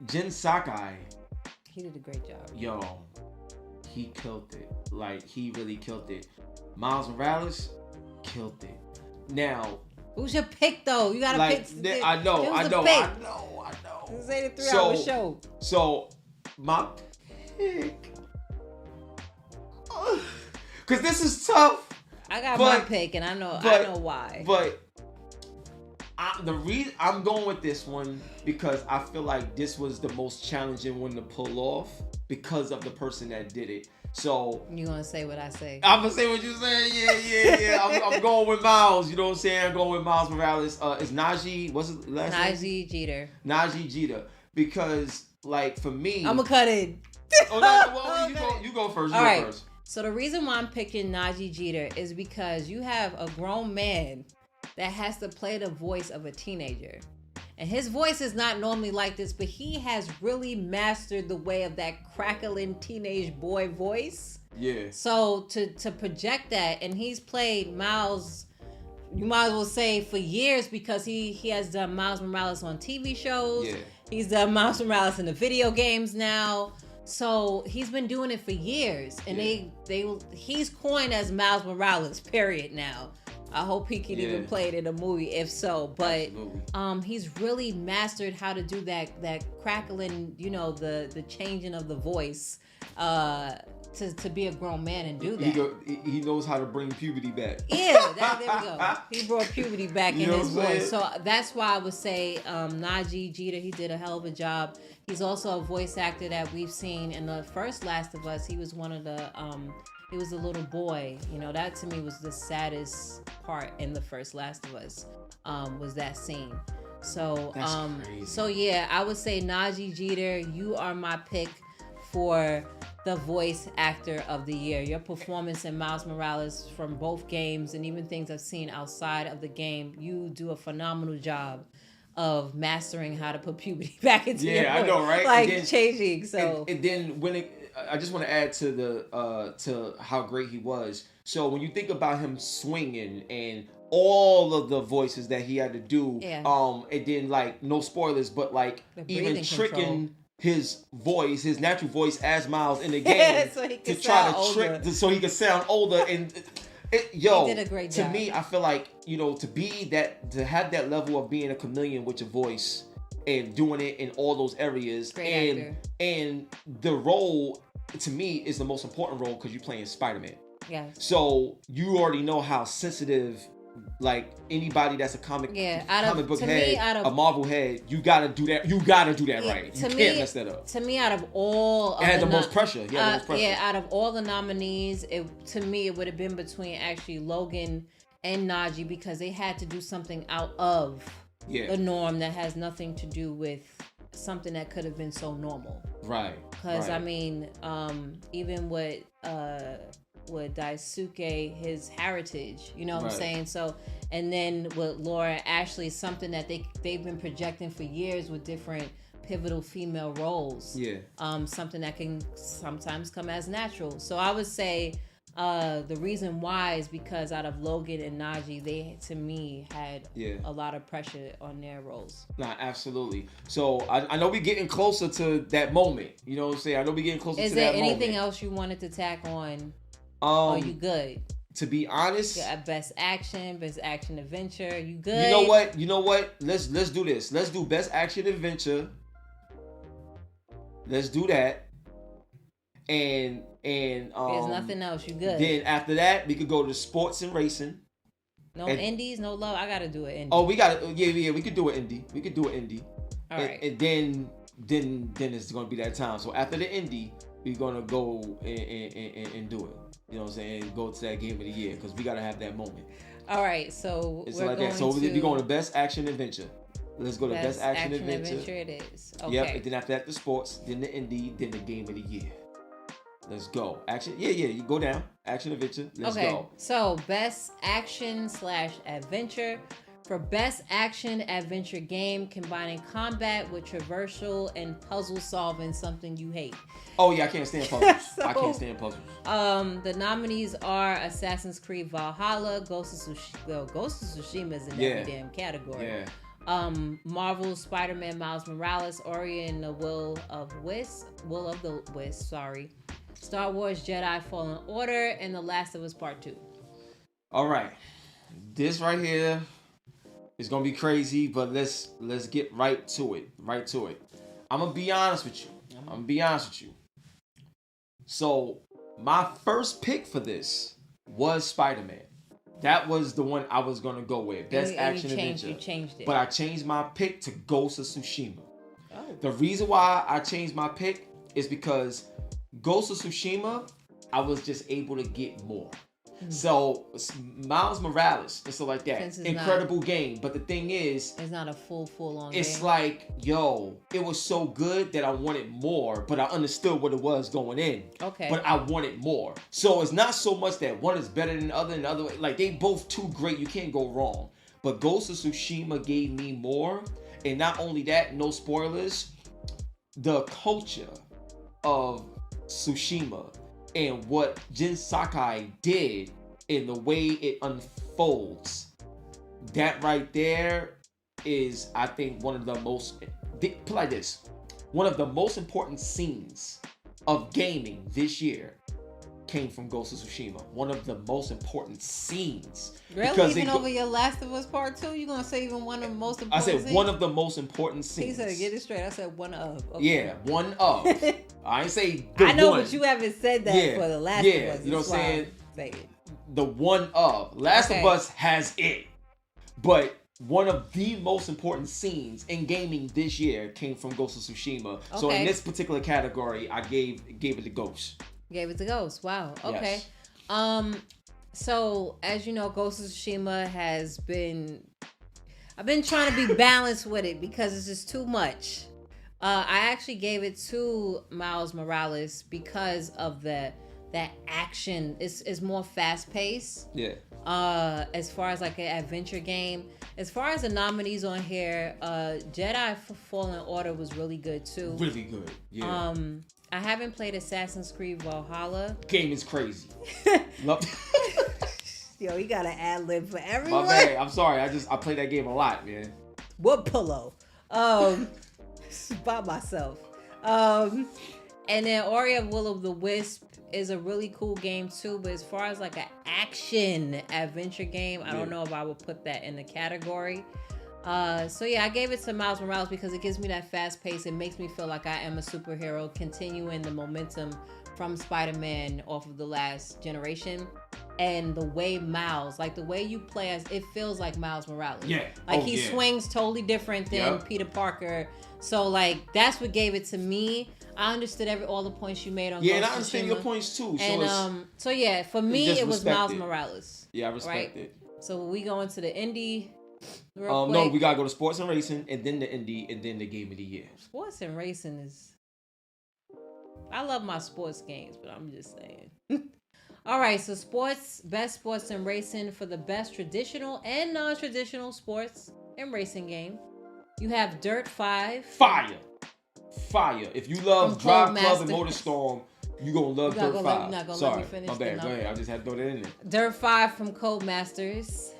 Jin Sakai, he did a great job. Yo, he killed it. Like, he really killed it. Miles Morales killed it. Now, who's your pick though? You gotta pick. I know. This ain't a 3-hour show. So my pick, because this is tough. I got my pick, and I know why. But the reason I'm going with this one because I feel like this was the most challenging one to pull off because of the person that did it. So you gonna say what I say? I'm gonna say what you saying. Yeah. I'm going with Miles. You know what I'm saying? I'm going with Miles Morales. Is Najee? What's his last name? Najee Jeter. Najee Jeter. Because like for me, I'm gonna cut it. You go first. All right. So the reason why I'm picking Najee Jeter is because you have a grown man that has to play the voice of a teenager. And his voice is not normally like this, but he has really mastered the way of that crackling teenage boy voice. Yeah. So to project that, and he's played Miles, you might as well say for years, because he has done Miles Morales on TV shows. Yeah. He's done Miles Morales in the video games now. So he's been doing it for years, and he's coined as Miles Morales, period now. I hope he can even play it in a movie, if so. But he's really mastered how to do that crackling, the changing of the voice to be a grown man and do that. He knows how to bring puberty back. Yeah, there we go. He brought puberty back in his voice. So that's why I would say Najee Jeter, he did a hell of a job. He's also a voice actor that we've seen in the first Last of Us. He was one of the... he was a little boy. That to me was the saddest part in the first Last of Us, was that scene. So, crazy. So yeah, I would say Najee Jeter, you are my pick for the voice actor of the year. Your performance in Miles Morales from both games and even things I've seen outside of the game, you do a phenomenal job of mastering how to put puberty back into your voice. I know, right? Like changing. So and then I just want to add to to how great he was. So when you think about him swinging and all of the voices that he had to do, and then like no spoilers, but like even tricking his voice, his natural voice as Miles in the game so he to try to trick, so he could sound older and. He did a great job. To me, I feel like to have that level of being a chameleon with your voice and doing it in all those areas, and the role to me is the most important role because you're playing Spider-Man. Yeah. So you already know how sensitive, like anybody that's a comic book head, a Marvel head, you gotta do that. You gotta do that right. You can't mess that up. To me, out of all, it had the most pressure. Out of all the nominees, it would have been between actually Logan and Najee because they had to do something out of the norm that has nothing to do with something that could have been so normal. Right. Because I mean, even with Daisuke, his heritage, you know what I'm saying? So, and then with Laura and Ashley, something that they've been projecting for years with different pivotal female roles. Yeah. Something that can sometimes come as natural. So I would say the reason why is because out of Logan and Najee, they, to me, had a lot of pressure on their roles. Nah, absolutely. So I know we're getting closer to that moment. You know what I'm saying? I know we're getting closer to that moment. Is there anything else you wanted to tack on? Are you good? To be honest, best action adventure. You good? You know what? Let's do this. Let's do best action adventure. Let's do that. And there's nothing else. You good? Then after that, we could go to sports and racing. No indies, no love. I gotta do an indie. Oh, we gotta. Yeah. We could do an indie. All right. And then it's gonna be that time. So after the indie, we're gonna go and do it. You know what I'm saying? Go to that game of the year because we gotta have that moment. All right. So it's like that. So we're going to best action adventure. Let's go to best action adventure. It is. Okay. Yep. And then after that, the sports. Then the indie. Then the game of the year. Let's go. Action. Yeah. You go down. Action adventure. Let's go. So best action / adventure. For best action adventure game, combining combat with traversal and puzzle solving, something you hate. Oh yeah, I can't stand puzzles. I can't stand puzzles. The nominees are Assassin's Creed Valhalla, Ghost of Tsushima is in every damn category. Yeah. Marvel's Spider-Man Miles Morales, Ori and the Will of the Wisp, Star Wars Jedi Fallen Order, and The Last of Us Part 2. All right. This right here is gonna be crazy, but let's get right to it. I'm gonna be honest with you. So my first pick for this was Spider-Man. That was the one I was gonna go with. Best action adventure. You changed it. But I changed my pick to Ghost of Tsushima. Oh. The reason why I changed my pick is because Ghost of Tsushima, I was just able to get more. So Miles Morales and stuff like that, incredible game. But the thing is, it's not a full on game. It's like, it was so good that I wanted more, but I understood what it was going in. Okay. But I wanted more. So it's not so much that one is better than the other, and the other, like they both too great. You can't go wrong. But Ghost of Tsushima gave me more, and not only that, no spoilers. The culture of Tsushima and what Jin Sakai did and the way it unfolds, that right there is, I think, one of the most important scenes of gaming this year came from Ghost of Tsushima. One of the most important scenes. Really? Even over your Last of Us Part 2? You gonna say even one of the most important scenes? I said one of the most important scenes. He said, get it straight. I said one of. Okay. Yeah, one of. I ain't say the one. I know, but you haven't said that for the Last of Us. Yeah, you know what I'm saying? The one of. Last of Us has it. But one of the most important scenes in gaming this year came from Ghost of Tsushima. Okay. So in this particular category, I gave it to Ghost. Gave it to Ghost. Wow. Okay. Yes. So as you know, Ghost of Tsushima I've been trying to be balanced with it because it's just too much. I actually gave it to Miles Morales because of that action. It's more fast paced. Yeah. As far as like an adventure game. As far as the nominees on here, Jedi Fallen Order was really good too. Really good. Yeah. I haven't played Assassin's Creed Valhalla. Game is crazy. Yo, you gotta ad lib for everyone. My bad. I'm sorry. I play that game a lot, man. What pillow? By myself. And then Ori and Will of the Wisp is a really cool game too. But as far as like an action adventure game, I don't know if I would put that in the category. So yeah, I gave it to Miles Morales because it gives me that fast pace. It makes me feel like I am a superhero, continuing the momentum from Spider-Man off of the last generation. And the way Miles, like the way you play as, it feels like Miles Morales. Yeah. Like he swings totally different than Peter Parker. So like that's what gave it to me. I understood all the points you made on Ghost and I understand your points too. And so yeah, for me it was Miles Morales. Yeah, I respect it. So we go into the indie. No, we gotta go to sports and racing, and then the indie, and then the game of the year. Sports and racing is. I love my sports games, but I'm just saying. All right, so best sports and racing for the best traditional and non-traditional sports and racing game. You have Dirt 5. Fire. fire. If you love Drive Club and MotorStorm, you gonna love Dirt 5. You're not gonna Sorry, let me finish. my bad. Go ahead. I just had to throw that in there. Dirt 5 from Codemasters,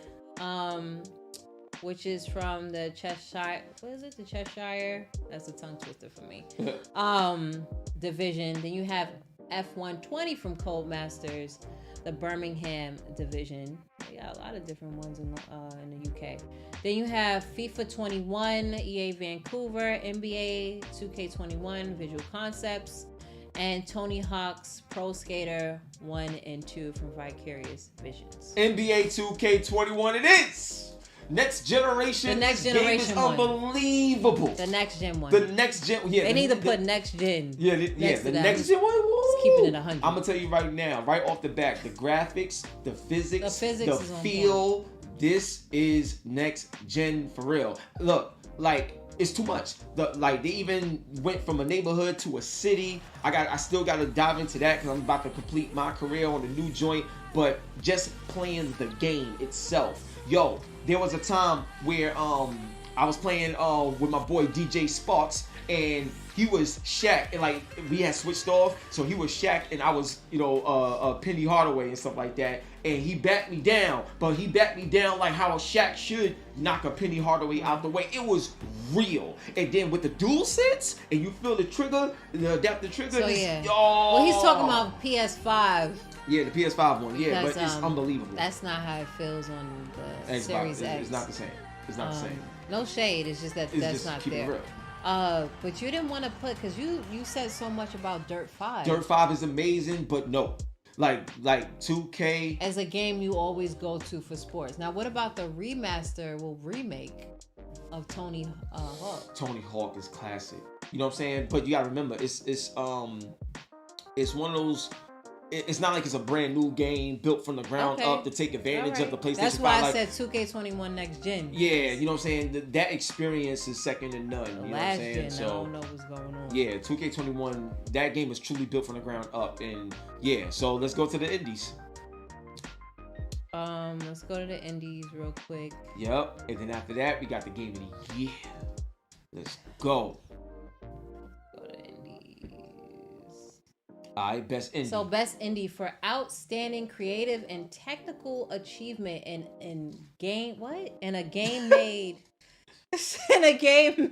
which is from the Cheshire. What is it? The Cheshire. That's a tongue twister for me. Division. Then you have F120 from Codemasters, the Birmingham division. They got a lot of different ones in the UK. Then you have FIFA 21, EA Vancouver, NBA 2K21, Visual Concepts, and Tony Hawk's Pro Skater 1 and 2 from Vicarious Visions. NBA 2K21 it is! Next generation. The next generation game is unbelievable. The next gen one. The next gen. Yeah. They need to put next gen. Yeah. The next gen one. Just keeping it 100. I'm gonna tell you right now, right off the bat, the graphics, the physics, the feel. This is next gen for real. Look, like it's too much. They even went from a neighborhood to a city. I still gotta dive into that because I'm about to complete my career on the new joint. But just playing the game itself, yo. There was a time where I was playing with my boy DJ Sparks, and he was Shaq, and like we had switched off, so he was Shaq and I was Penny Hardaway and stuff like that, and he backed me down, but he backed me down like how a Shaq should knock a Penny Hardaway out the way. It was real. And then with the dual sense, and you feel the trigger, the adaptive trigger. So yeah. Well, he's talking about PS5. Yeah, the PS5 one. Yeah, because, but it's unbelievable. That's not how it feels on the Xbox. Series X. It's not the same. It's not the same. No shade. It's just that's just not keep there. It real. But you didn't want to put, because you said so much about Dirt 5. Dirt 5 is amazing, but no. Like 2K. As a game you always go to for sports. Now, what about the remake of Tony Hawk? Tony Hawk is classic. You know what I'm saying? But you gotta remember, it's one of those. It's not like it's a brand new game built from the ground up to take advantage of the PlayStation 5. That's why I said 2K21 next gen. Yeah, you know what I'm saying? That experience is second to none. You know what I'm saying? So, I don't know what's going on. Yeah, 2K21, that game is truly built from the ground up. And yeah, so let's go to the indies. Let's go to the indies real quick. Yep. And then after that, we got the game of the year. Let's go. Alright, best indie. So best indie for outstanding creative and technical achievement in game in a game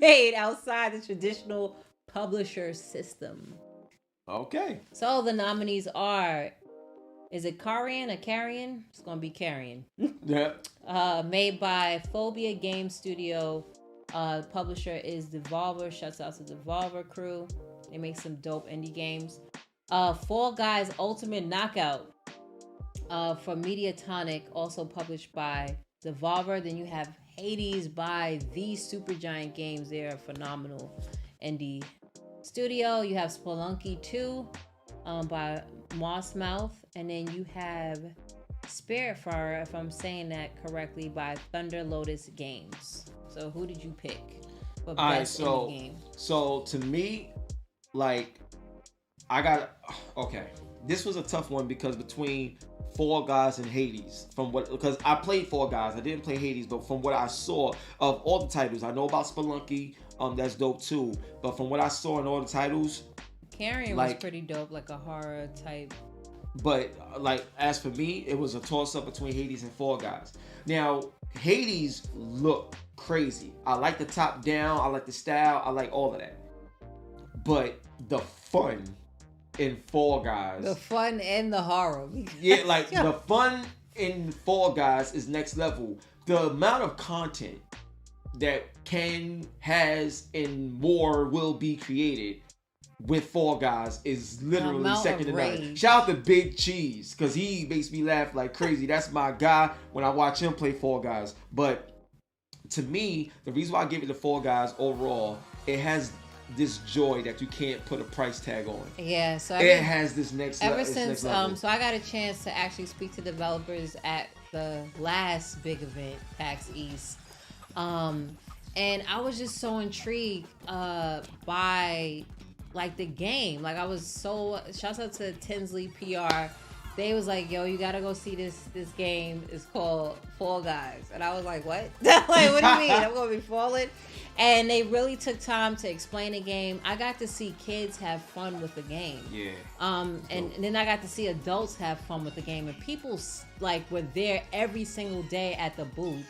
made outside the traditional publisher system. Okay. So the nominees are, is it Carrion or Carrion? It's gonna be Carrion. Yeah. Made by Phobia Game Studio. Publisher is Devolver. Shouts out to Devolver crew. They make some dope indie games. Fall Guys Ultimate Knockout from Mediatonic, also published by Devolver. Then you have Hades by The Supergiant Games. They're a phenomenal indie studio. You have Spelunky 2 by Mossmouth. And then you have Spiritfarer, if I'm saying that correctly, by Thunder Lotus Games. So who did you pick for best indie game? So to me, okay. This was a tough one because between Fall Guys and Hades, because I played Fall Guys, I didn't play Hades, but from what I saw of all the titles, I know about Spelunky, that's dope too. But from what I saw in all the titles, Carrion was pretty dope, like a horror type. But as for me, it was a toss up between Hades and Fall Guys. Now Hades looked crazy. I like the top down, I like the style, I like all of that. But the fun in Fall Guys. The fun and the horror. Yeah, the fun in Fall Guys is next level. The amount of content that has, and more will be created with Fall Guys is literally second to none. Shout out to Big Cheese, because he makes me laugh like crazy. That's my guy when I watch him play Fall Guys. But to me, the reason why I give it to Fall Guys overall, it has this joy that you can't put a price tag on. Yeah, so it has this next level. Ever since so I got a chance to actually speak to developers at the last big event, PAX East. And I was just so intrigued by the game. I was so, shouts out to Tinsley PR they was like, yo, you gotta go see this game. It's called Fall Guys. And I was like, what? Like, what do you mean? I'm gonna be falling? And they really took time to explain the game. I got to see kids have fun with the game. Yeah. And then I got to see adults have fun with the game. And people like were there every single day at the booth.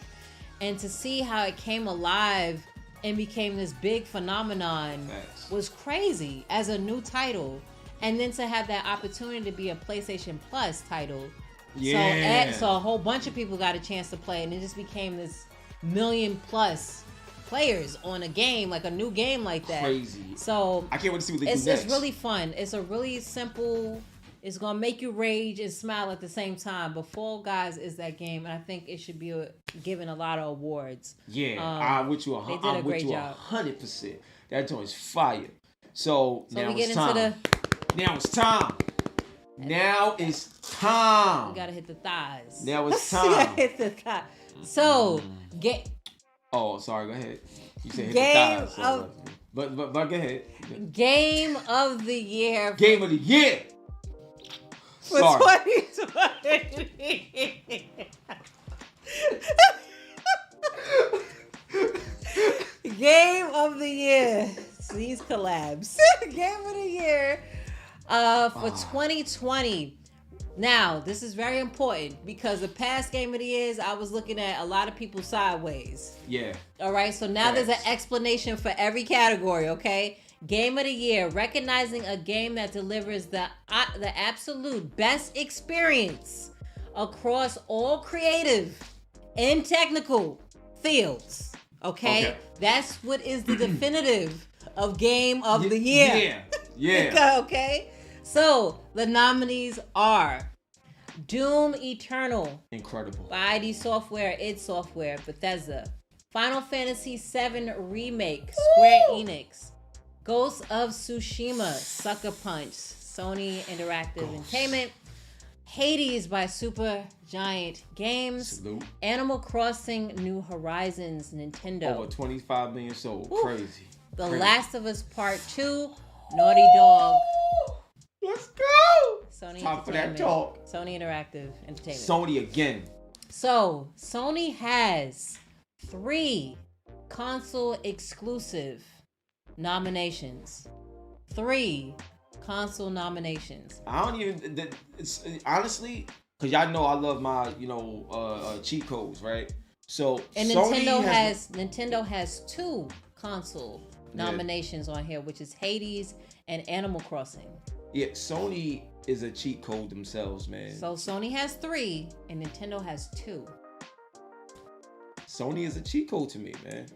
And to see how it came alive and became this big phenomenon was crazy as a new title. And then to have that opportunity to be a PlayStation Plus title. Yeah. So a whole bunch of people got a chance to play, and it just became this 1 million+ players on a game, like a new game like that. Crazy. So I can't wait to see what they do next. It's really fun. It's a really simple. It's gonna make you rage and smile at the same time. But Fall Guys is that game, and I think it should be given a lot of awards. Yeah, I'm with you. They did a great job. 100%. That joint's fire. So now we get it's into time. Now it's time. Now it's time. You gotta hit the thighs. Now it's You time. gotta hit the thighs. So get. Oh, sorry. Go ahead. You said hit Game the thighs. But go ahead. Game of the year. Game of the year. For Sorry. 2020. Game of the year. These collabs. Game of the year for 2020. Now, this is very important because the past Game of the Years, I was looking at a lot of people sideways. Yeah. All right, so now there's an explanation for every category, okay? Game of the Year, recognizing a game that delivers the absolute best experience across all creative and technical fields, okay? That's what is the definitive of Game of the Year. Yeah. Okay? So, the nominees are Doom Eternal. Incredible. By ID Software, id Software, Bethesda. Final Fantasy VII Remake, Square Enix. Ghost of Tsushima, Sucker Punch, Sony Interactive Entertainment. Hades by Super Giant Games. Salute. Animal Crossing New Horizons, Nintendo. Over 25 million sold. Crazy. The Last of Us Part 2, Naughty Dog. Let's go. Sony Time for that Entertainment. talk. Sony Interactive Entertainment. Sony again. So, Sony has 3 console exclusive nominations. 3 console nominations. I don't even. Honestly, because y'all know I love my, cheat codes, right? So And Sony Nintendo has 2 console nominations on here, which is Hades and Animal Crossing. Yeah, Sony is a cheat code themselves, man. So Sony has 3 and Nintendo has 2. Sony is a cheat code to me, man.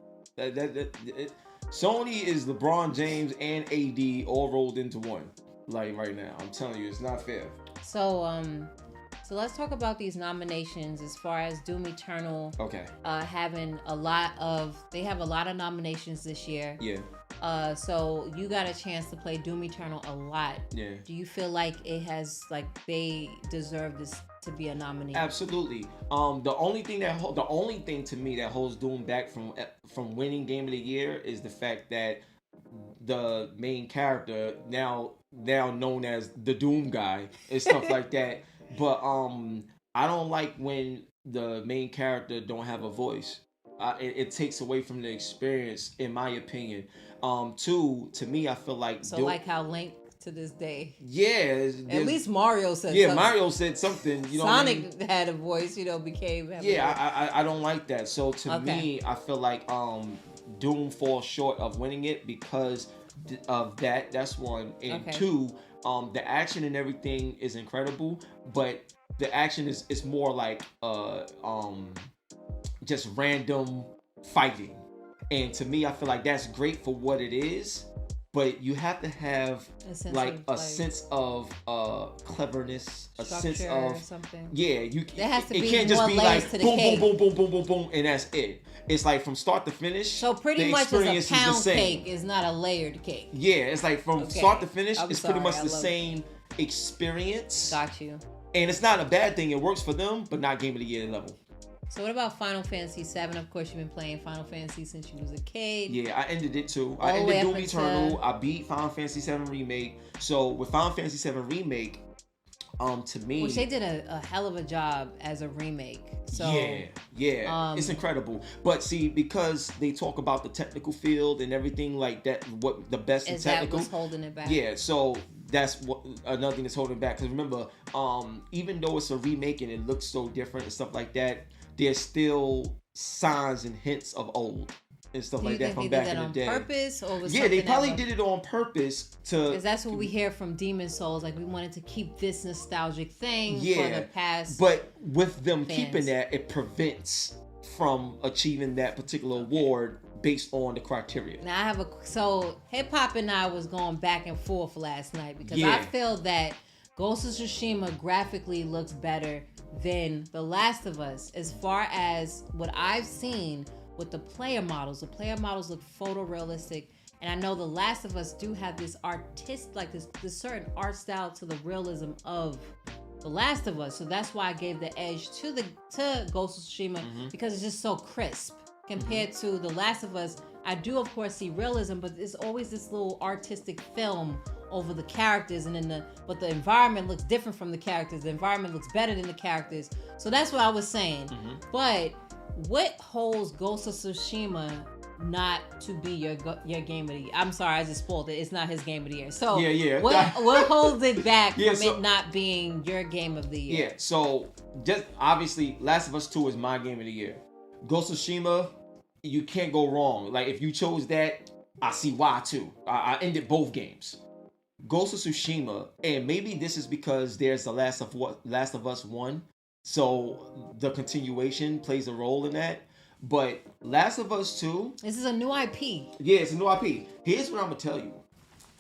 Sony is LeBron James and AD all rolled into one. Like right now, I'm telling you, it's not fair. So let's talk about these nominations as far as Doom Eternal. Okay. Having they have a lot of nominations this year. Yeah. So you got a chance to play Doom Eternal a lot. Yeah. Do you feel like they deserve this to be a nominee? Absolutely. The only thing to me that holds Doom back from winning Game of the Year is the fact that the main character now known as the Doom guy and stuff like that. But I don't like when the main character don't have a voice. It takes away from the experience, in my opinion. To me, I feel like like how Link to this day. Yeah. At least Mario said something. Yeah, Mario said something. Sonic had a voice, became... Yeah, I don't like that. So to me, I feel like Doom falls short of winning it because of that. That's one. And 2, the action and everything is incredible, but the action is more like just random fighting. And to me, I feel like that's great for what it is, but you have to have a sense of cleverness, a sense of something. Yeah, there has to be can't just more be layers like to the boom, cake. boom, boom, boom, boom, boom, boom, and that's it. It's like from start to finish. So pretty much as a pound cake is not a layered cake. Yeah, it's like from start to finish, pretty much the same it. experience. Got you. And it's not a bad thing. It works for them, but not Game of the Year level. So what about Final Fantasy VII? Of course, you've been playing Final Fantasy since you was a kid. Yeah, I ended it too. I ended Doom Eternal. I beat Final Fantasy VII Remake. So with Final Fantasy VII Remake, To me, which they did a hell of a job as a remake. So it's incredible. But see, because they talk about the technical field and everything like that, what the best in technical, that was holding it back. Yeah, so that's what another thing that's holding it back. Because remember, even though it's a remake and it looks so different and stuff like that, there's still signs and hints of old and stuff like that from back in the day. Purpose, or was they probably did it on purpose to. Because that's what we hear from Demon Souls. Like, we wanted to keep this nostalgic thing for the past. But with them keeping that, it prevents from achieving that particular award based on the criteria. Now so Hip Hop and I was going back and forth last night because I feel that Ghost of Tsushima graphically looks better than The Last of Us as far as what I've seen. With the player models look photorealistic, and I know The Last of Us do have this this certain art style to the realism of The Last of Us. So that's why I gave the edge to Ghost of Tsushima, because it's just so crisp compared to The Last of Us. I do of course see realism, but there's always this little artistic film over the characters, and but the environment looks different from the characters. The environment looks better than the characters. So that's what I was saying. But what holds Ghost of Tsushima not to be your game of the year? I'm sorry, I just spoiled it. It's not his game of the year. So what holds it back from it not being your game of the year? Yeah, so just obviously Last of Us 2 is my game of the year. Ghost of Tsushima, you can't go wrong. Like, if you chose that, I see why too. I ended both games. Ghost of Tsushima, and maybe this is because there's the Last of Us 1. So the continuation plays a role in that. But Last of Us 2... This is a new IP. Yeah, it's a new IP. Here's what I'm going to tell you.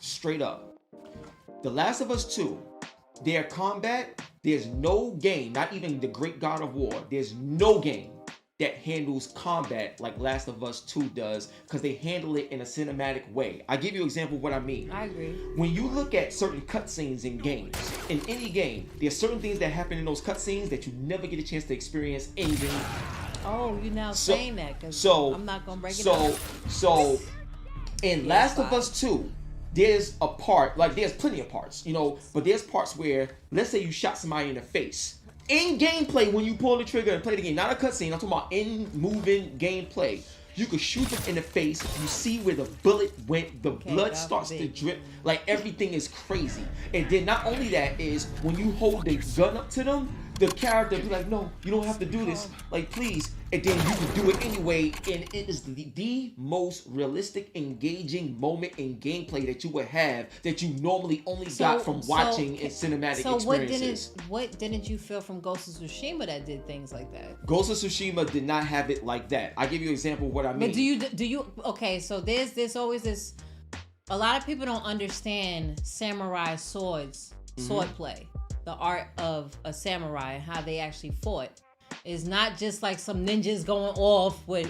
Straight up. The Last of Us 2, their combat, there's no game, not even the great God of War, there's no game that handles combat like Last of Us 2 does, because they handle it in a cinematic way. I'll give you an example of what I mean. I agree. When you look at certain cutscenes in games, in any game, there's certain things that happen in those cutscenes that you never get a chance to experience in game. Oh, you're now saying that, because I'm not going to break it up. So, in Last of Us 2, there's a part, like there's plenty of parts, but there's parts where, let's say you shot somebody in the face. In gameplay, when you pull the trigger and play the game, not a cutscene, I'm talking about in moving gameplay. You could shoot them in the face. You see where the bullet went. The blood starts to drip. Like, everything is crazy. And then not only that is, when you hold the gun up to them, the character be like, no, you don't have to do this. Like, please. And then you can do it anyway. And it is the most realistic, engaging moment in gameplay that you would have that you normally only got from watching in cinematic experiences. So what didn't you feel from Ghost of Tsushima that did things like that? Ghost of Tsushima did not have it like that. I'll give you an example of what I mean. But do you okay, so there's always this, a lot of people don't understand samurai swordplay, the art of a samurai and how they actually fought. It's not just like some ninjas going off with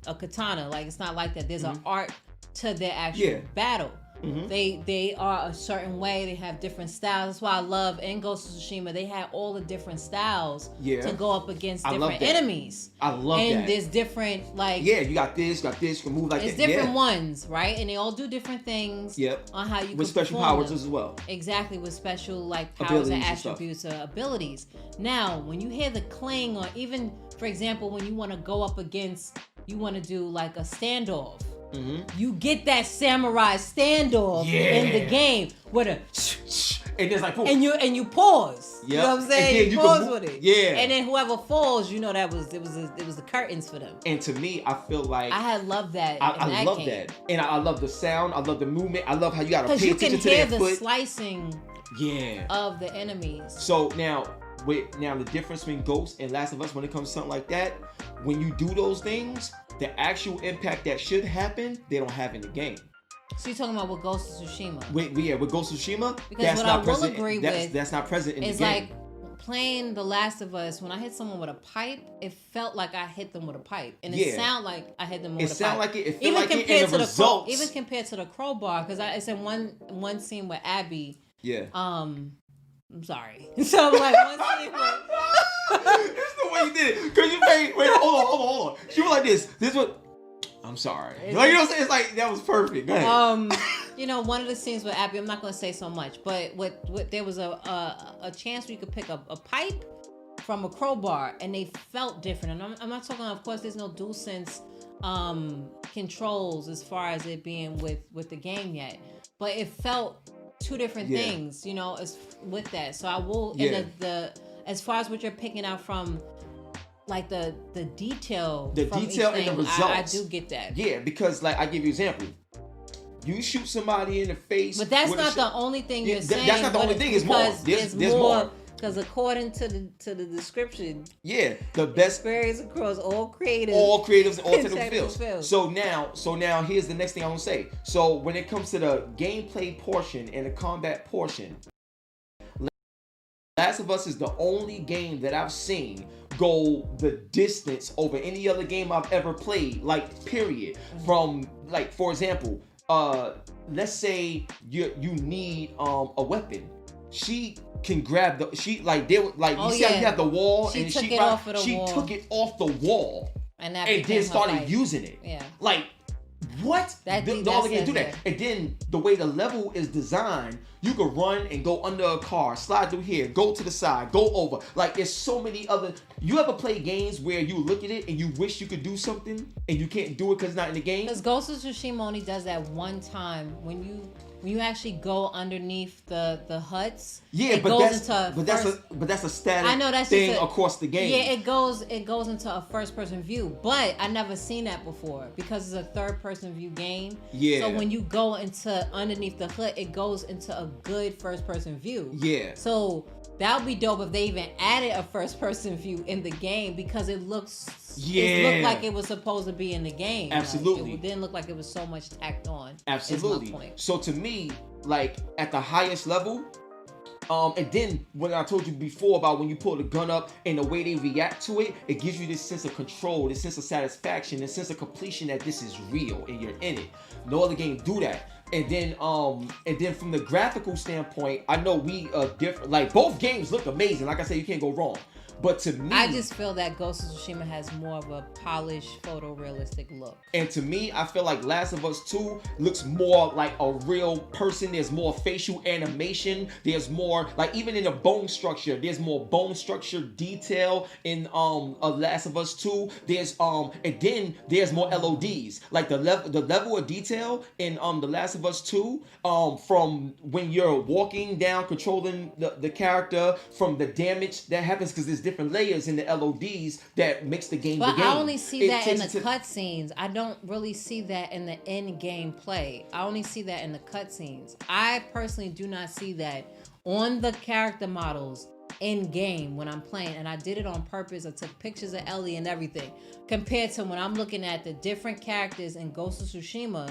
a katana. Like, it's not like that. There's an art to their actual battle. They are a certain way. They have different styles. That's why I love in Ghost of Tsushima, they had all the different styles to go up against different enemies. I love that. And there's different, like... Yeah, you got this, you can move like that. It's different ones, right? And they all do different things on how you with special powers as well. Exactly, with special, like, powers and attributes or abilities. Now, when you hear the clang, or even, for example, when you want to go up against, you want to do, like, a standoff. You get that samurai standoff in the game with a and it's like, and you pause. You know what I'm saying? You pause with it. Yeah. And then whoever falls, that was the curtains for them. And to me, I feel like I had loved that. I love that, and I love the sound. I love the movement. I love how you gotta pay attention to that foot. Because you can hear the slicing. Yeah. Of the enemies. So now the difference between Ghost and Last of Us when it comes to something like that, when you do those things, the actual impact that should happen, they don't have in the game. So you're talking about with Ghost of Tsushima? With Ghost of Tsushima, because that's not present. That's not present in the game. It's like playing The Last of Us. When I hit someone with a pipe, it felt like I hit them with a pipe, and it sounded like I hit them with a pipe. It sounded like it. It felt like it in the results. Even compared to the crowbar, because it's in one scene with Abby. Yeah. I'm sorry. So like one scene where... It's the way you did it. Cause you wait, hold on. She was like this. This was. I'm sorry. Like, you know what I'm saying? It's like, that was perfect. Go ahead. You know, one of the scenes with Abby, I'm not going to say so much, but what there was a chance where you could pick up a pipe from a crowbar, and they felt different. And I'm not talking, of course, there's no DualSense controls as far as it being with the game yet, but it felt two different things, you know, as with that. So I will, and the as far as what you're picking out from, like the detail and the results, I do get that. Yeah, because like I give you an example. You shoot somebody in the face, but that's not the only thing you're saying. That's not the only thing. It's more. There's more. Because according to the description, the best experience across all creatives and all technical fields. So now here's the next thing I'm gonna say. So when it comes to the gameplay portion and the combat portion, Last of Us is the only game that I've seen go the distance over any other game I've ever played. Like period. From like, for example, let's say you need a weapon. She can grab you see how you have the wall, she took it off the wall and then started using it. Yeah. Like what? All the games do that. And then the way the level is designed, you can run and go under a car, slide through here, go to the side, go over. Like there's so many other. You ever play games where you look at it and you wish you could do something and you can't do it because it's not in the game? Because Ghost of Tsushima only does that one time when you actually go underneath the huts. Yeah, but that's a static thing across the game. Yeah, it goes into a first person view, but I never seen that before because it's a third person view game. Yeah. So when you go into underneath the hut, it goes into a good first person view. Yeah. So that would be dope if they even added a first person view in the game because it looks. Yeah. It looked like it was supposed to be in the game. Absolutely. Like, it didn't look like it was so much tacked on. Absolutely. Is my point. So to me, like at the highest level, and then when I told you before about when you pull the gun up and the way they react to it, it gives you this sense of control, this sense of satisfaction, this sense of completion that this is real and you're in it. No other game do that. And then from the graphical standpoint, I know we are different. Like both games look amazing. Like I said, you can't go wrong. But to me, I just feel that Ghost of Tsushima has more of a polished, photorealistic look. And to me, I feel like Last of Us 2 looks more like a real person. There's more facial animation. There's more, like even in the bone structure, there's more bone structure detail in Last of Us 2. There's and then there's more LODs. Like the level of detail in The Last of Us 2, from when you're walking down, controlling the character, from the damage that happens, because there's different layers in the LODs that makes the game but the game. I only see that in the cutscenes. I don't really see that in the in-game play. I only see that in the cutscenes. I personally do not see that on the character models in-game when I'm playing, and I did it on purpose. I took pictures of Ellie and everything. Compared to when I'm looking at the different characters in Ghost of Tsushima,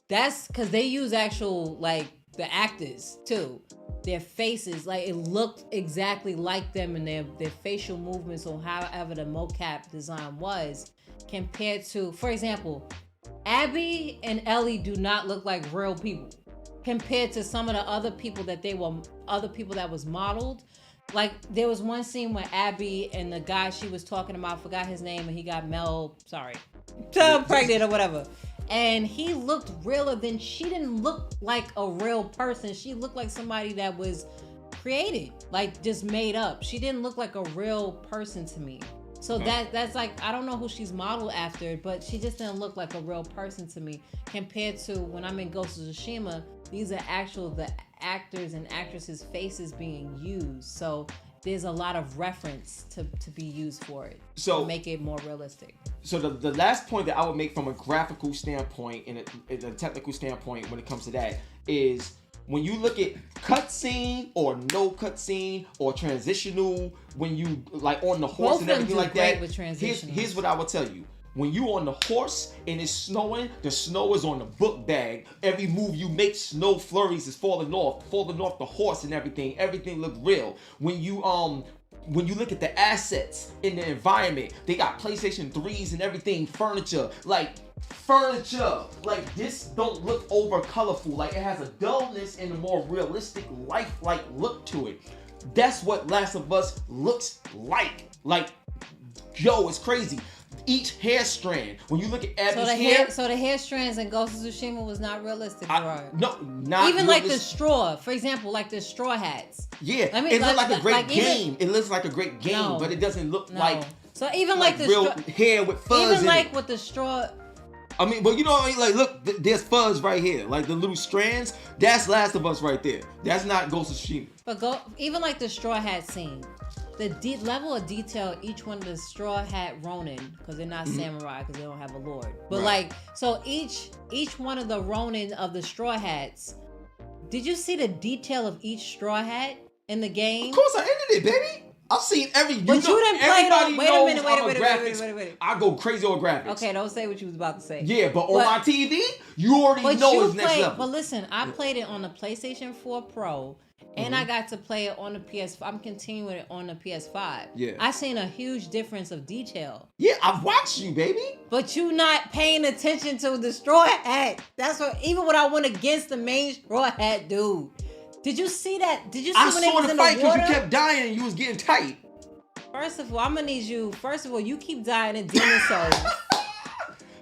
that's because they use actual, like, the actors too. Their faces, like it looked exactly like them, and their facial movements or however the mocap design was, compared to, for example, Abby and Ellie do not look like real people compared to some of the other people that was modeled. Like there was one scene where Abby and the guy she was talking about, forgot his name, and he got pregnant or whatever. And he looked realer than, she didn't look like a real person. She looked like somebody that was created, like just made up. She didn't look like a real person to me. So that's like, I don't know who she's modeled after, but she just didn't look like a real person to me. Compared to when I'm in Ghost of Tsushima, these are the actors and actresses' faces being used. So there's a lot of reference to be used for it, to make it more realistic. So the last point that I would make from a graphical standpoint and a technical standpoint when it comes to that is, when you look at cutscene or no cutscene or transitional, when you like on the horse and everything like that, here's what I will tell you. When you on the horse and it's snowing, the snow is on the book bag. Every move you make, snow flurries is falling off the horse and everything. Everything look real. When you look at the assets in the environment, they got PlayStation 3s and everything, furniture. Like this don't look over colorful. Like it has a dullness and a more realistic, lifelike look to it. That's what Last of Us looks like. Like, yo, it's crazy. each hair strand. When you look at Abby's hair. So the hair strands in Ghost of Tsushima was not realistic, right? No, not even like the straw, for example, like the straw hats. Yeah, it looks like a great game. It looks like a great game, but it doesn't look like. So even like the real hair with fuzz. Even like with the straw. I mean, but you know what I mean? Like, look, there's fuzz right here. Like the little strands. That's Last of Us right there. That's not Ghost of Tsushima. But even like the straw hat scene. The level of detail each one of the straw hat Ronin, because they're not samurai because they don't have a lord. But like, so each one of the Ronin of the straw hats, did you see the detail of each straw hat in the game? Of course I ended it, baby. I've seen every. But you didn't play it on. Wait a minute. I go crazy on graphics. Okay, don't say what you was about to say. Yeah, but on my TV, you already know it's next level. But listen, I played it on the PlayStation 4 Pro. And I got to play it on the PS5. I'm continuing it on the PS5. Yeah. I seen a huge difference of detail. Yeah, I've watched you, baby. But you not paying attention to the straw hat. That's what, even when I went against the main straw hat dude. Did you see that? Did you see when it was in the water? I saw the fight because you kept dying and you was getting tight. First of all, I'm gonna need you. First of all, you keep dying in Demon Souls.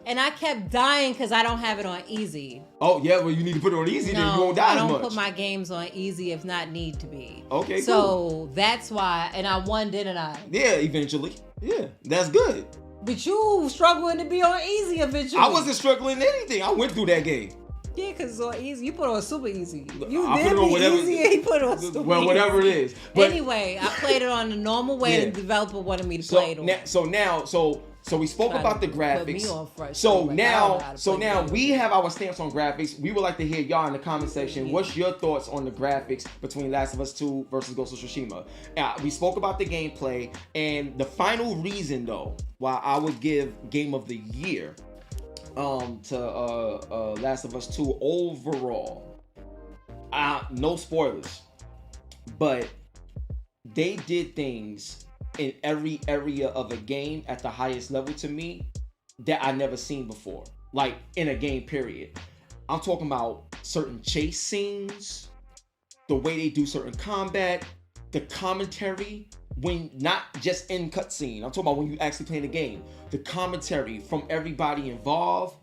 And I kept dying because I don't have it on easy. Oh, yeah, well, you need to put it on easy, then you won't die as much. I don't put my games on easy if not need to be. Okay, so cool. That's why, and I won, didn't I? Yeah, eventually. Yeah, that's good. But you struggling to be on easy eventually. I wasn't struggling anything. I went through that game. Yeah, because it's on easy. You put it on super easy. You I did put it on whatever, easy and he put it on super well, easy. whatever it is. But anyway, I played it on the normal way the developer wanted me to play it on. So we spoke about the graphics. Now we have our stance on graphics. We would like to hear y'all in the comment section. What's your thoughts on the graphics between Last of Us 2 versus Ghost of Tsushima? We spoke about the gameplay, and the final reason though why I would give Game of the Year to Last of Us 2 overall. No spoilers, but they did things in every area of a game at the highest level to me that I never seen before, like in a game period. I'm talking about certain chase scenes, the way they do certain combat, the commentary, when not just in cutscene. I'm talking about when you actually play the game, the commentary from everybody involved,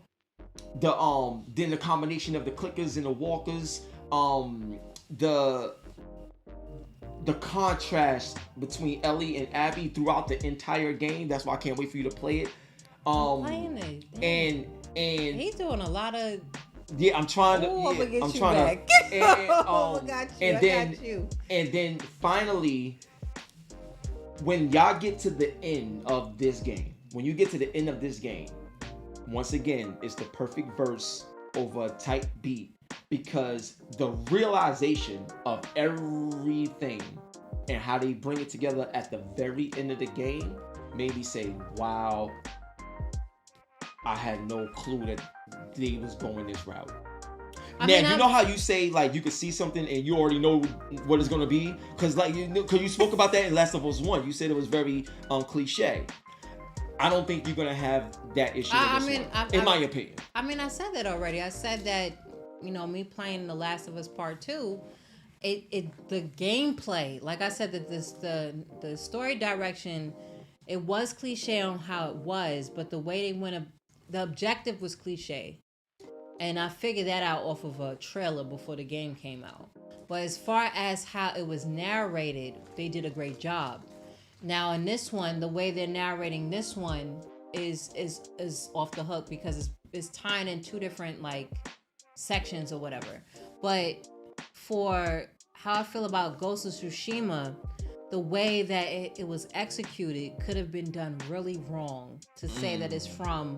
then the combination of the clickers and the walkers, the contrast between Ellie and Abby throughout the entire game. That's why I can't wait for you to play it. Playing it. And he's doing a lot of. Yeah, I'm trying to. I'm gonna get I'm you trying back. to. And then finally, when y'all get to the end of this game, once again, it's the perfect verse over a tight beat. Because the realization of everything and how they bring it together at the very end of the game made me say, wow, I had no clue that they was going this route. You know how you say, like, you could see something and you already know what it's going to be? Because you spoke about that in Last of Us 1. You said it was very cliche. I don't think you're going to have that issue in my opinion. I mean, I said that already. I said that, me playing The Last of Us Part 2, the gameplay, like I said, that the story direction, it was cliche on how it was, but the way they went, the objective was cliche. And I figured that out off of a trailer before the game came out. But as far as how it was narrated, they did a great job. Now in this one, the way they're narrating this one is off the hook because it's tying in two different sections or whatever. But for how I feel about Ghost of Tsushima, the way that it was executed could have been done really wrong to say that it's from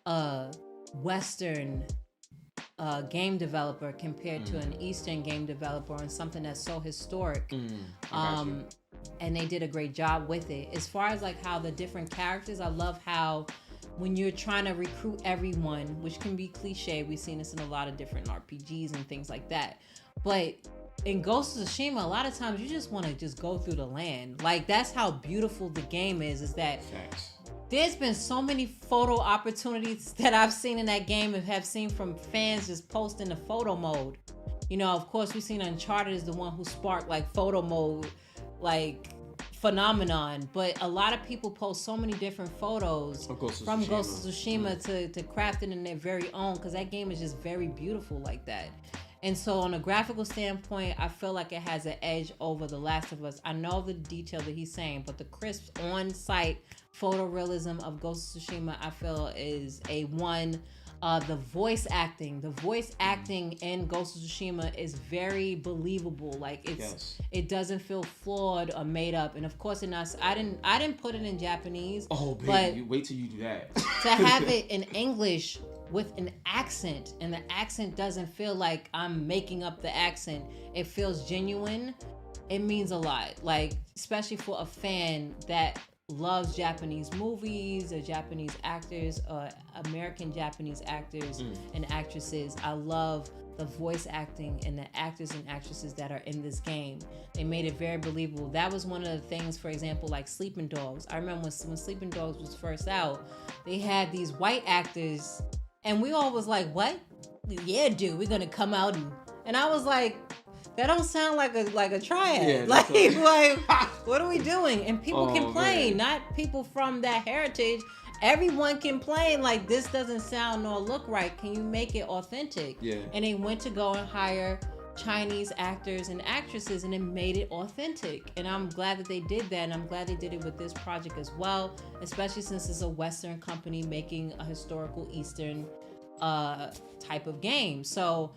a Western game developer compared to an Eastern game developer and something that's so historic. And they did a great job with it. As far as how the different characters, I love how when you're trying to recruit everyone, which can be cliche, we've seen this in a lot of different RPGs and things like that. But in Ghost of Tsushima, a lot of times you just want to just go through the land. That's how beautiful the game is that there's been so many photo opportunities that I've seen in that game and have seen from fans just posting the photo mode. Of course, we've seen Uncharted is the one who sparked photo mode, phenomenon, but a lot of people post so many different photos from Ghost of Tsushima to craft it in their very own, because that game is just very beautiful like that. And so on a graphical standpoint, I feel like it has an edge over The Last of Us. I know the detail that he's saying, but the crisp on-site photorealism of Ghost of Tsushima, I feel, is A1. The voice acting in Ghost of Tsushima is very believable. Like it doesn't feel flawed or made up. And of course, I didn't put it in Japanese. Oh, baby, but wait till you do that. To have it in English with an accent, and the accent doesn't feel like I'm making up the accent. It feels genuine. It means a lot. Like, especially for a fan that loves Japanese movies or Japanese actors or American Japanese actors and actresses. I love the voice acting and the actors and actresses that are in this game. They made it very believable. That was one of the things, for example, like Sleeping Dogs. I remember when Sleeping Dogs was first out, they had these white actors and we all was like, what? Yeah, dude, we're gonna come out and I was like, that don't sound like a triad. Yeah, like what are we doing? And people complain, not people from that heritage. Everyone complained like this doesn't sound nor look right. Can you make it authentic? Yeah. And they went to go and hire Chinese actors and actresses, and it made it authentic. And I'm glad that they did that, and I'm glad they did it with this project as well, especially since it's a Western company making a historical Eastern type of game. So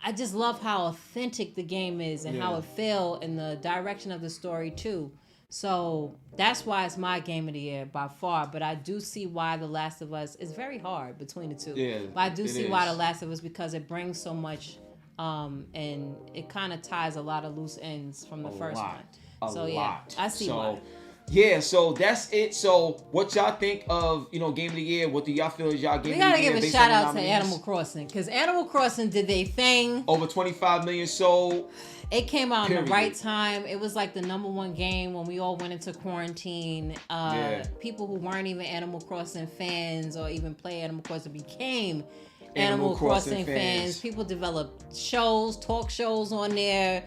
I just love how authentic the game is and how it felt in the direction of the story too. So that's why it's my game of the year by far. But I do see why The Last of Us is very hard between the two. Yeah, but I do see why The Last of Us, because it brings so much and it kind of ties a lot of loose ends from the first one. So yeah, I see why. Yeah, so that's it. So what y'all think of, Game of the Year? What do y'all feel is y'all Game of the Year? We gotta give a shout out to Animal Crossing, because Animal Crossing did their thing. Over 25 million sold. It came out in the right time. It was like the #1 game when we all went into quarantine. People who weren't even Animal Crossing fans or even play Animal Crossing became Animal Crossing fans. People developed shows, talk shows on there.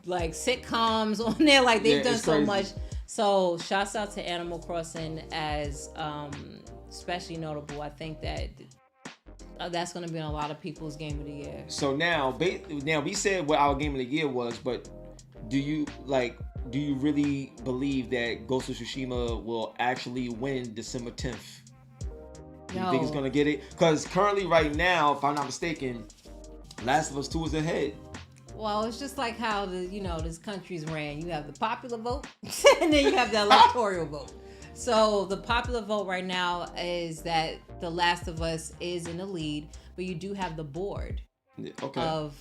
Like sitcoms on there, like they've done so much. So shouts out to Animal Crossing as especially notable. I think that that's going to be in a lot of people's Game of the Year. So now we said what our Game of the Year was, but do you really believe that Ghost of Tsushima will actually win December 10th? You think it's going to get it? Because currently right now, if I'm not mistaken, Last of Us 2 is ahead. Well, it's just like how this country's ran. You have the popular vote, and then you have the electoral vote. So the popular vote right now is that The Last of Us is in the lead, but you do have the board of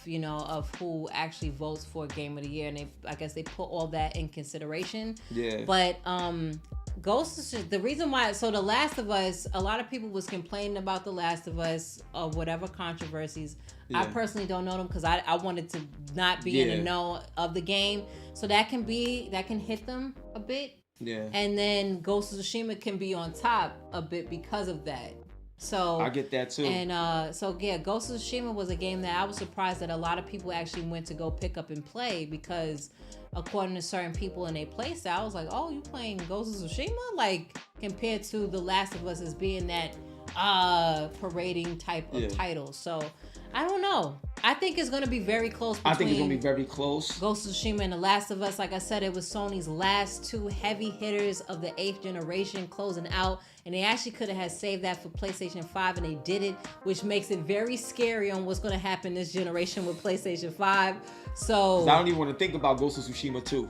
who actually votes for Game of the Year, and I guess they put all that in consideration. Yeah. But the reason why, so The Last of Us, a lot of people was complaining about The Last of Us or whatever controversies. Yeah. I personally don't know them because I wanted to not be in the know of the game. So that can hit them a bit. Yeah. And then Ghost of Tsushima can be on top a bit because of that. So I get that too. And Ghost of Tsushima was a game that I was surprised that a lot of people actually went to go pick up and play, because according to certain people in their playstyle, I was like, oh, you playing Ghost of Tsushima? Like, compared to The Last of Us as being that parading type of title. So I don't know. I think it's going to be very close between, I think it's going to be very close. Ghost of Tsushima and The Last of Us. Like I said, it was Sony's last two heavy hitters of the 8th generation closing out. And they actually could have saved that for PlayStation 5, and they didn't, which makes it very scary on what's going to happen this generation with PlayStation 5. So I don't even want to think about Ghost of Tsushima 2.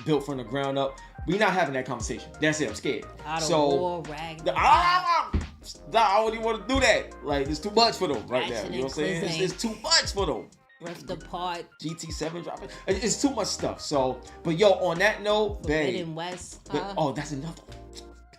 Built from the ground up. We're not having that conversation. That's it. I'm scared. I don't don't even want to do that. Like, it's too much for them right now. You know what I'm saying? It's too much for them. Rift apart. GT7 dropping. It's too much stuff. So, but yo, on that note, Forbidden West. Oh, that's another one.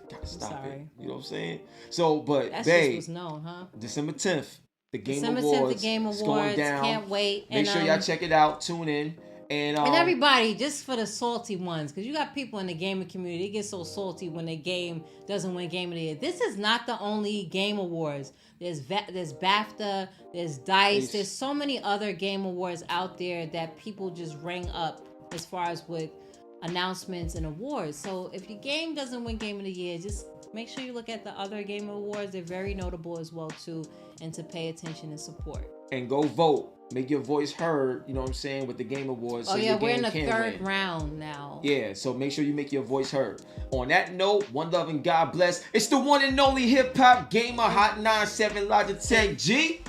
Gotta stop it. You know what I'm saying? So, but that just was known, huh? December 10th, the Game Awards. December 10th, the Game Awards. Going down. Can't wait. Make sure y'all check it out. Tune in. And everybody, just for the salty ones, because you got people in the gaming community, they get so salty when their game doesn't win Game of the Year. This is not the only Game Awards. There's BAFTA, there's DICE, there's so many other Game Awards out there that people just ring up as far as with announcements and awards. So if your game doesn't win Game of the Year, just make sure you look at the other Game Awards. They're very notable as well too, and to pay attention and support. And go vote. Make your voice heard, you know what I'm saying, with the Game Awards. Oh, so yeah, your we're game in the can third win. round now. Yeah, so make sure you make your voice heard. On that note, one love and God bless. It's the one and only Hip Hop Gamer Hot 97 Logitech G.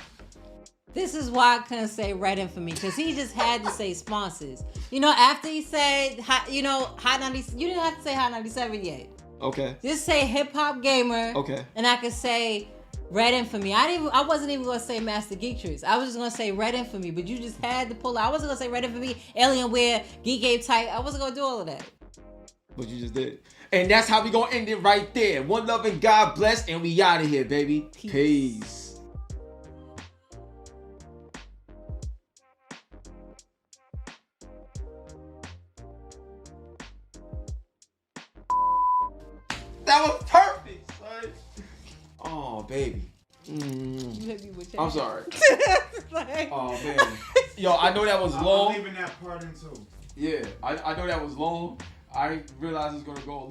This is why I couldn't say REDinFamy, because he just had to say sponsors. You know, after he said, Hot 90, you didn't have to say Hot 97 yet. Okay. Just say HipHopGamer. Okay. And I could say REDinFamy. I wasn't even gonna say Master Geektrix. I was just gonna say REDinFamy, but you just had to pull out. I wasn't gonna say REDinFamy, Alienware, Geek Game Type. I wasn't gonna do all of that. But you just did. And that's how we gonna end it right there. One love and God bless, and we out of here, baby. Peace. That was perfect, son. Oh, baby. You hit me with your I'm sorry. like... Oh, man. Yo, I know that was long. I'm leaving that part in too. Yeah, I know that was long. I realized it's going to go a